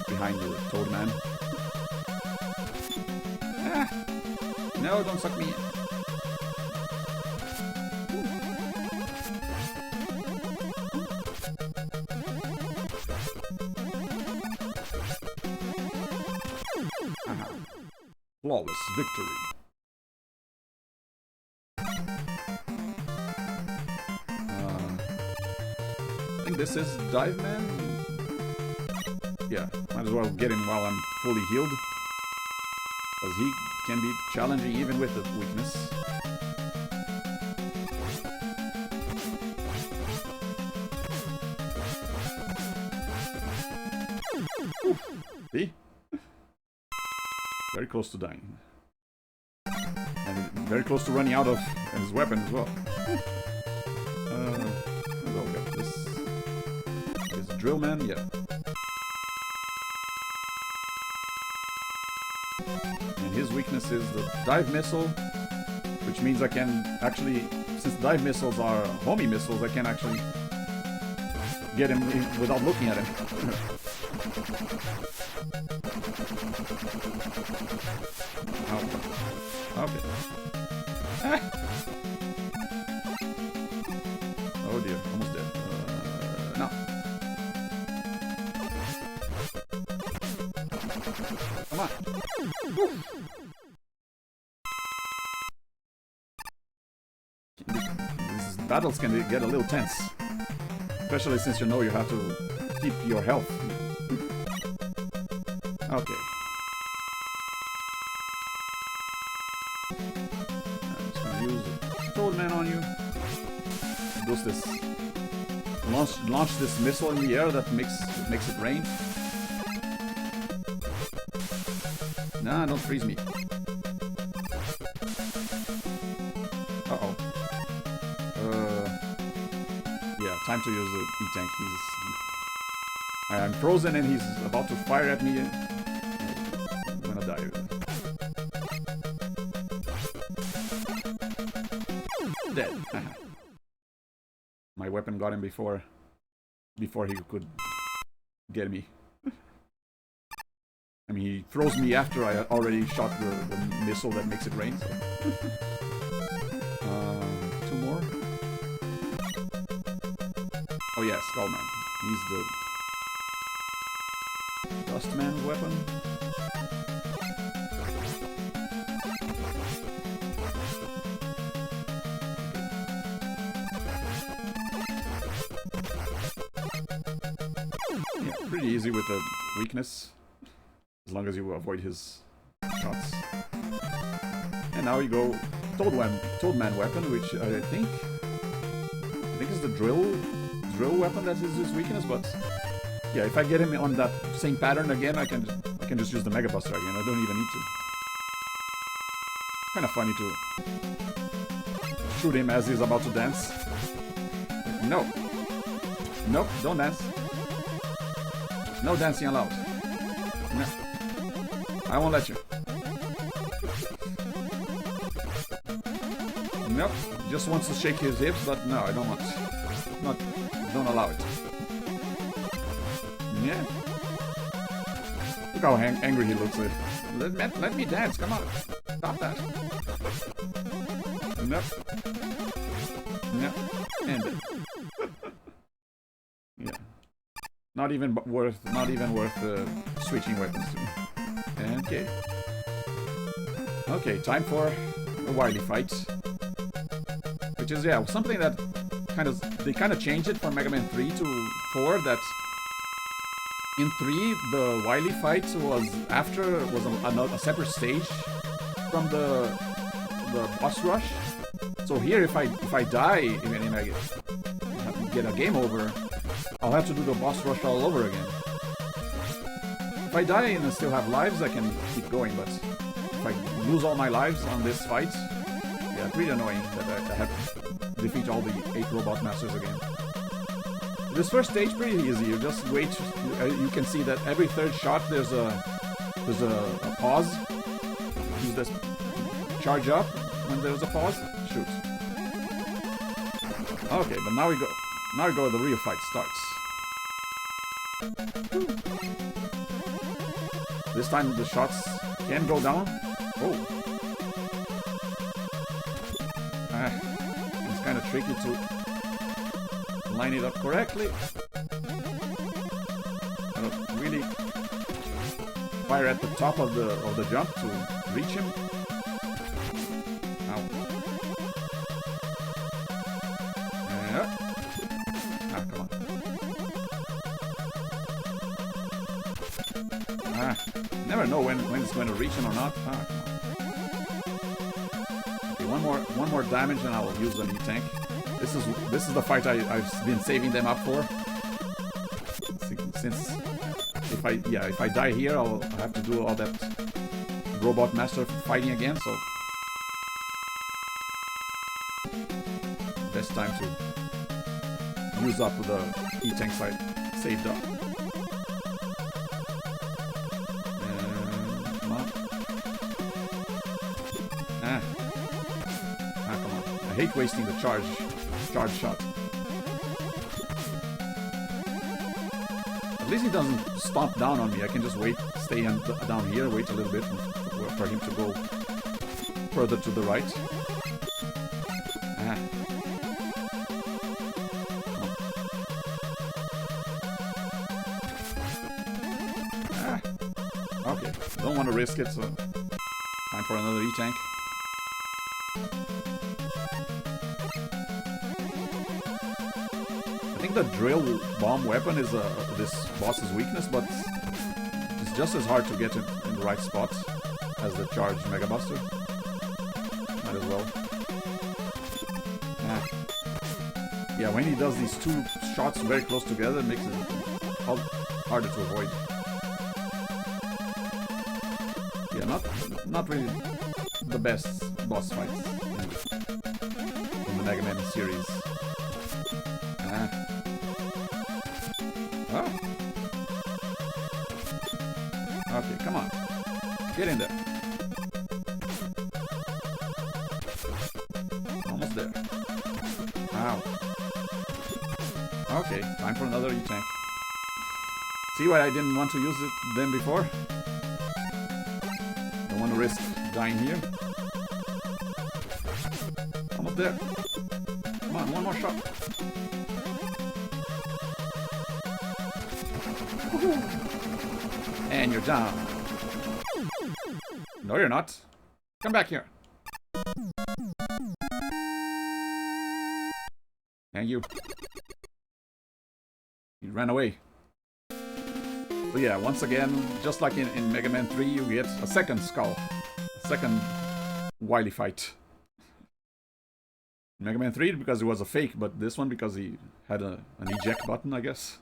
Behind the Toad Man. Ah! No, don't suck me in. Flawless victory. I think this is Dive Man. Yeah, might as well get him while I'm fully healed. Because he can be challenging even with the weakness. Oof. See? Very close to dying. And very close to running out of his weapon as well. I'll get this. This Drill Man, yeah. And his weakness is the dive missile, which means I can actually, since dive missiles are homing missiles, I can actually get him without looking at him. Okay. Ah. Oh dear, almost dead. No. Come on. Woo. These battles can get a little tense. Especially since you know you have to keep your health. Okay. I'm just gonna use Toad Man on you. Does this launch this missile in the air that makes it rain? Nah, don't freeze me. Uh-oh. Yeah, time to use the E-tank. I'm frozen and he's about to fire at me. I'm gonna die. Dead. My weapon got him before he could get me. I mean, he throws me after I already shot the missile that makes it rain, so... 2 more? Oh yeah, Skullman. He's the... Dustman's weapon? Yeah, pretty easy with the weakness. As long as you avoid his shots. And now you go Toadman weapon, which I think is the drill weapon that is his weakness, but yeah, if I get him on that same pattern again, I can just use the Mega Buster again. I don't even need to. Kind of funny to shoot him as he's about to dance. No. Nope, don't dance. No dancing allowed. No. I won't let you. Nope. Just wants to shake his hips, but no, I don't want. Don't allow it. Yeah. Look how angry he looks. Let me dance, come on. Stop that. Nope. Nope. End it. Yeah. Not even worth switching weapons to. Okay. Okay, time for a wily fight. Which is, yeah, something that they kind of changed it from Mega Man 3 to 4, that in 3 the wily fight was a separate stage from the boss rush. So here if I die and I get a game over, I'll have to do the boss rush all over again. If I die and I still have lives, I can keep going, but if I lose all my lives on this fight, yeah, it's really annoying that I have to defeat all the 8 robot masters again. This first stage pretty easy. You just wait. You can see that every third shot there's a pause. Use this charge up when there's a pause. Shoot. Okay, but now we go. The real fight starts. This time the shots can go down. Oh. It's kind of tricky to line it up correctly. I don't really fire at the top of the jump to reach him. Ow. Come on. Never know when it's going to reach him or not. Come on. Okay, one more damage and I will use an E-Tank. This is the fight I've been saving them up for. Since if I die here, I'll have to do all that robot master fighting again. So best time to use up the E-Tank side saved up. Come on. Come on. I hate wasting the charge shot. At least he doesn't stomp down on me. I can just stay down here, wait a little bit for him to go further to the right. Okay, don't want to risk it, so time for another E-Tank. I think the drill bomb weapon is this boss's weakness, but it's just as hard to get in the right spot as the charged Mega Buster. Might as well. Yeah, when he does these two shots very close together, it makes it harder to avoid. Yeah, not really the best boss fights in the Mega Man series. Okay, come on. Get in there. Almost there. Ow. Okay, time for another E-Tank. See why I didn't want to use them before? Don't want to risk dying here. Almost there. Come on, one more shot. And you're down. No, you're not. Come back here. And you ran away. So yeah, once again, just like in Mega Man 3, you get a second skull. A second wily fight. Mega Man 3 because it was a fake, but this one because he had an eject button, I guess.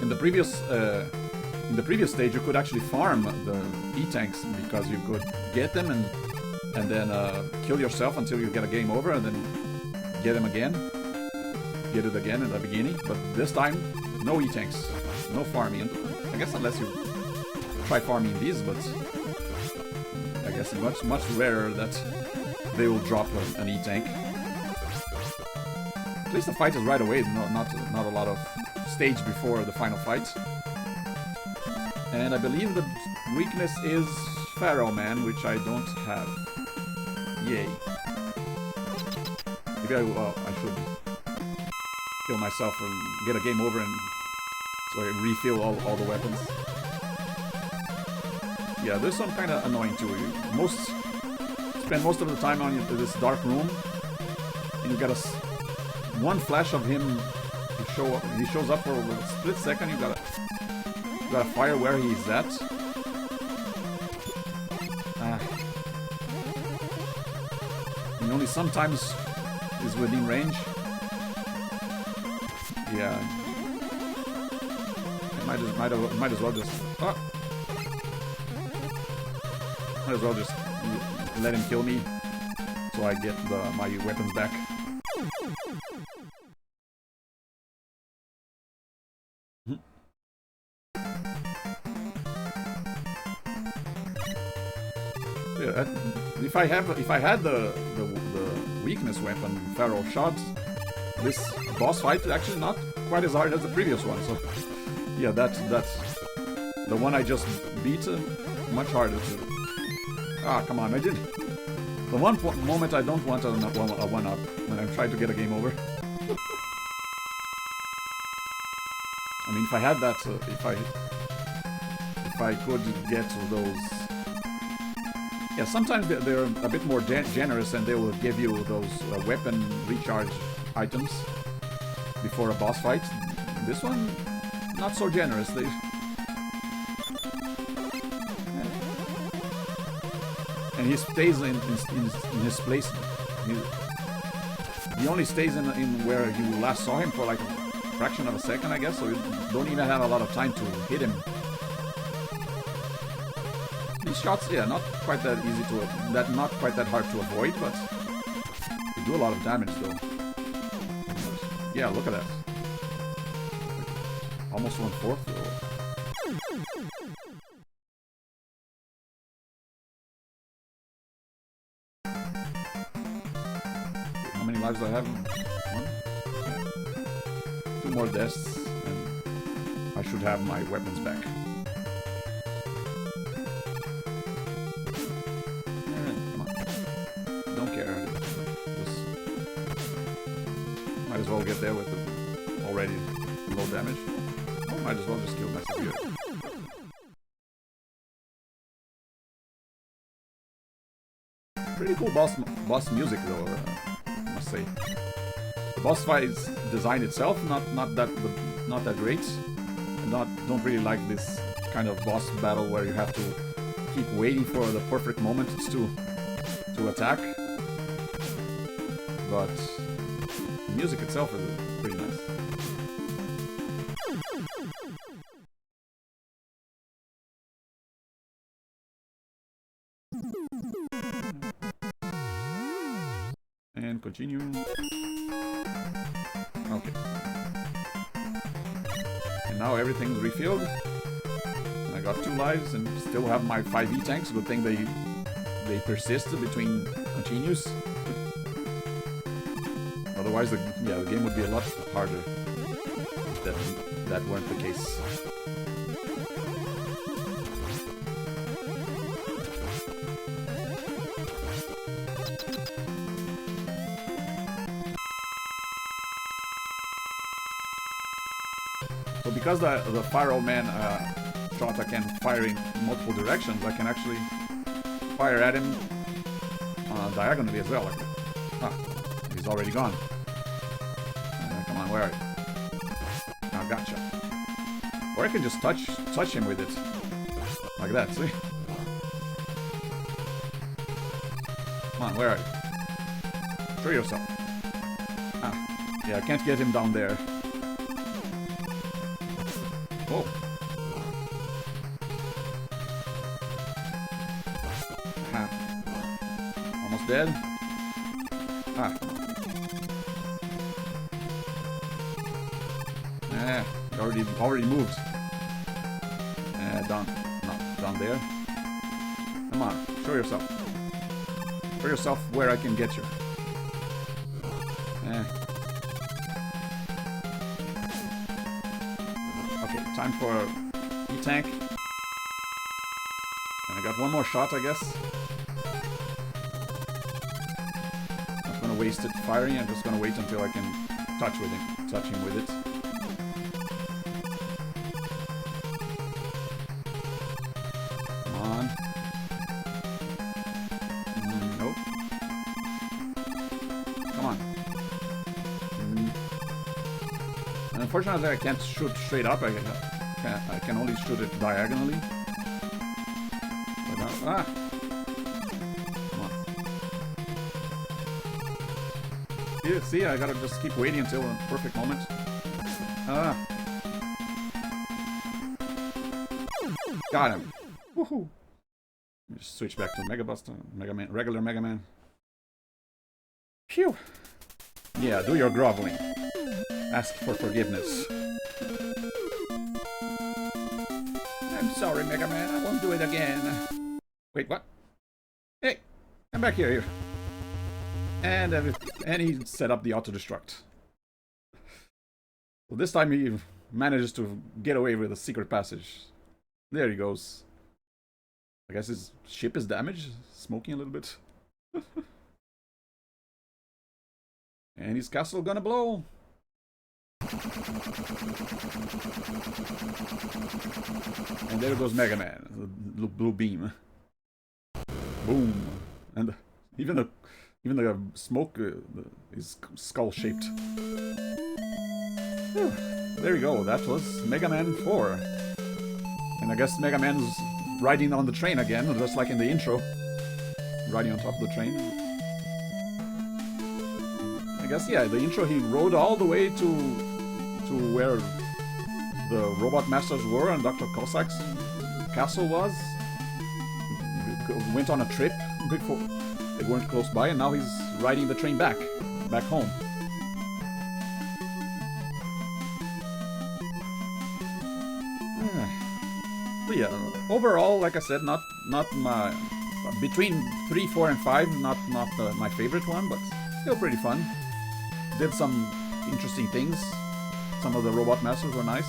In the previous stage, you could actually farm the E-Tanks because you could get them and then kill yourself until you get a game over, and then get it again in the beginning. But this time, no E-Tanks, no farming. I guess unless you try farming these, but I guess it's much rarer that they will drop an E-tank. At least the fight is right away, not a lot of stage before the final fight. And I believe the weakness is Pharaoh Man, which I don't have. Yay. Maybe I should kill myself and get a game over and so I refill all the weapons. Yeah, there's some kind of annoying too. You spend most of the time on this dark room, and you got one flash of him to show up. He shows up for a split second. You gotta fire where he's at. And only sometimes is within range. Yeah. Might as well just. Oh. Might as well just let him kill me, so I get my weapons back. Yeah, if I had the weakness weapon, Pharaoh shot, this boss fight is actually not quite as hard as the previous one. So yeah, that's the one I just beat. Much harder to. Ah, come on! I did. The one moment I don't want a one-up when I'm trying to get a game over. I mean, if I had that, if I could get those. Yeah, sometimes they're a bit more generous and they will give you those weapon recharge items before a boss fight. This one, not so generous. And he stays in his place. He only stays in where you last saw him for like a fraction of a second, I guess, so you don't even have a lot of time to hit him. These shots, yeah, not quite that easy to, not quite that hard to avoid, but they do a lot of damage though. Yeah, look at that. Almost 1/4 though. How many lives do I have? 1? 2 more deaths, and I should have my weapons back. Might as well get there with the already low damage. Oh, might as well just kill myself here. Pretty cool boss music though, I must say. The boss fight's design itself not that great. Don't really like this kind of boss battle where you have to keep waiting for the perfect moment to attack. But the music itself is pretty nice. And continue. Okay. And now everything's refilled. And I got 2 lives and still have my 5 E-tanks. Good thing they persist between continues. Otherwise, the game would be a lot harder if that weren't the case. So because the Pharaoh Man shot I can fire in multiple directions, I can actually fire at him diagonally as well. Like, he's already gone. Come on, where are you? Oh, gotcha. Or I can just touch him with it. Like that, see? Come on, where are you? Show yourself. Yeah, I can't get him down there. Oh. Almost dead. Already moved. Down there. Come on, show yourself. Figure yourself where I can get you. Okay, time for E-Tank. And I got one more shot, I guess. Not gonna waste it firing, I'm just gonna wait until I can touch him with it. Come on. Nope. Come on. And unfortunately I can't shoot straight up, I can only shoot it diagonally. Ah! Come on. Here, see, I gotta just keep waiting until a perfect moment. Ah! Got him! Woohoo! Let me just switch back to Mega Buster, regular Mega Man. Phew! Yeah, do your groveling. Ask for forgiveness. I'm sorry, Mega Man, I won't do it again. Wait, what? Hey, come back here. And he set up the auto-destruct. Well, this time he manages to get away with a secret passage. There he goes. I guess his ship is damaged, smoking a little bit. And his castle gonna blow. And there goes Mega Man, the blue beam. Boom! And even the smoke is skull-shaped. There you go. That was Mega Man 4. And I guess Mega Man's riding on the train again, just like in the intro, riding on top of the train. I guess yeah, the intro he rode all the way to where the robot masters were and Dr. Cossack's castle was. Went on a trip before they weren't close by, and now he's riding the train back home. But yeah, overall, like I said, not my between 3, 4, and 5, not my favorite one, but still pretty fun. Did some interesting things. Some of the robot masters were nice.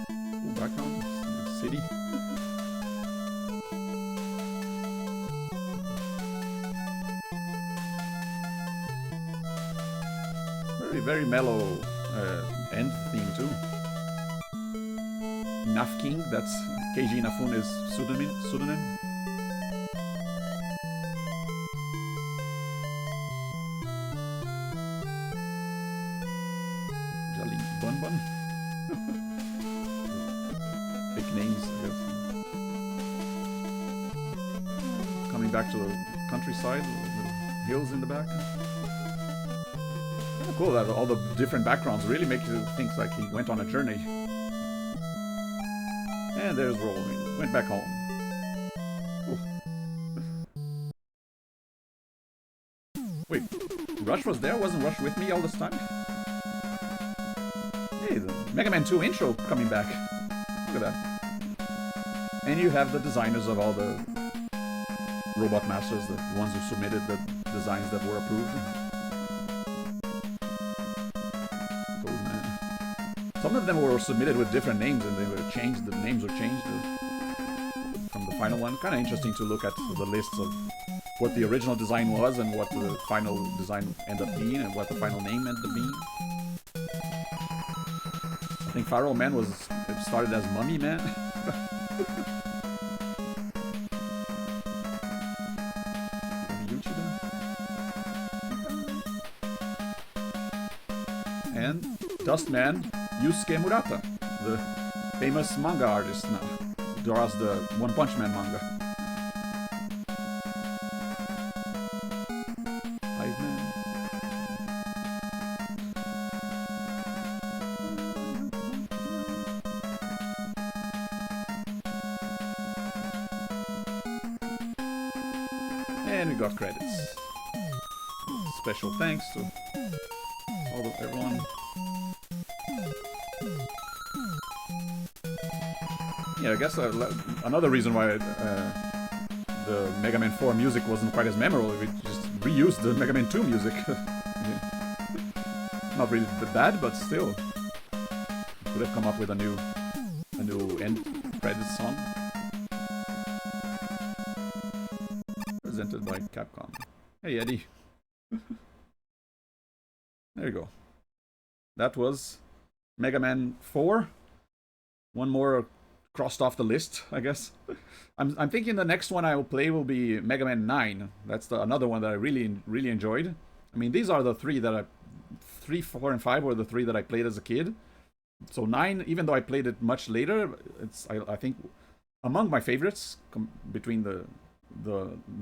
Cool background, city. Very mellow end theme too. Naf King, that's Keiji Inafune's pseudonym. Jolly Bun Bun. Big names, I guess. Coming back to the countryside, the hills in the back. Cool that all the different backgrounds really make you think like he went on a journey. And there's Rolling. Went back home. Ooh. Wait, Rush was there? Wasn't Rush with me all this time? Hey, the Mega Man 2 intro coming back. Look at that. And you have the designers of all the robot masters, the ones who submitted the designs that were approved. Some of them were submitted with different names, and they were changed. The names were changed from the final one. Kind of interesting to look at the lists of what the original design was and what the final design ended up being, and what the final name ended up being. I think Pharaoh Man started as Mummy Man. And Dustman Yusuke Murata, the famous manga artist now, draws the One Punch Man manga. Iceman. And we got credits. Special thanks to everyone. Yeah, I guess another reason why the Mega Man 4 music wasn't quite as memorable. We just reused the Mega Man 2 music. Yeah. Not really bad, but still, could have come up with a new end credits song. Presented by Capcom. Hey Eddie. There you go. That was Mega Man 4. One more crossed off the list, I guess. I'm thinking the next one I will play will be Mega Man 9. That's another one that I really enjoyed. I mean, these are the three that I... 3, 4, and 5 were the three that I played as a kid. So 9, even though I played it much later, it's I think among my favorites between the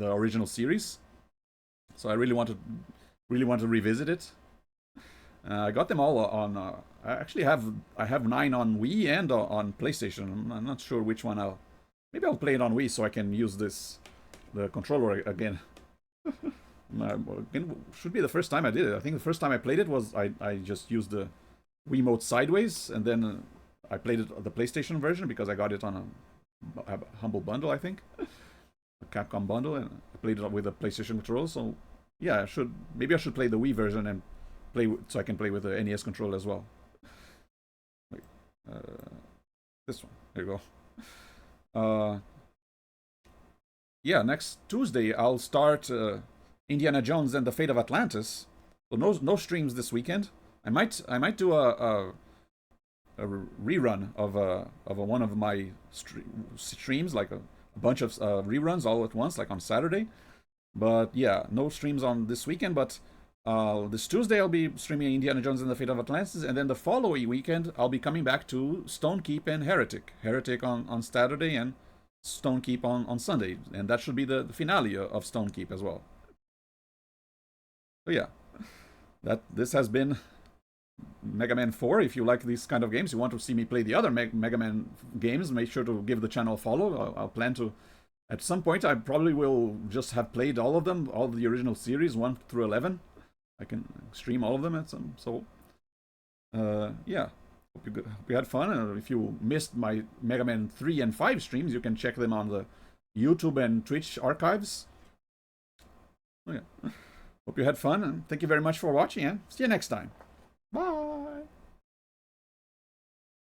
original series. So I really want to revisit it. I got them all on. I actually have 9 on Wii and on PlayStation. I'm not sure which one maybe I'll play it on Wii so I can use the controller again. Should be the first time I did it. I think the first time I played it was I just used the Wiimote sideways, and then I played it the PlayStation version because I got it on a Humble Bundle, I think, a Capcom bundle, and I played it with the PlayStation controller. So yeah, maybe I should play the Wii version and so I can play with the NES controller as well. Wait, this one. There you go. Yeah, next Tuesday I'll start Indiana Jones and the Fate of Atlantis. So no streams this weekend. I might do a rerun of one of my streams, like a bunch of reruns all at once, like on Saturday. But yeah, no streams on this weekend. But this Tuesday I'll be streaming Indiana Jones and the Fate of Atlantis, and then the following weekend I'll be coming back to Stone Keep and Heretic. Heretic on Saturday and Stone Keep on Sunday, and that should be the finale of Stone Keep as well. So yeah, this has been Mega Man 4. If you like these kind of games, you want to see me play the other Mega Man games, make sure to give the channel a follow. I'll plan to, at some point, I probably will just have played all of them, all the original series, 1 through 11. I can stream all of them at some, so, yeah. Hope you had fun, and if you missed my Mega Man 3 and 5 streams, you can check them on the YouTube and Twitch archives. Oh, yeah. Hope you had fun, and thank you very much for watching, and see you next time. Bye!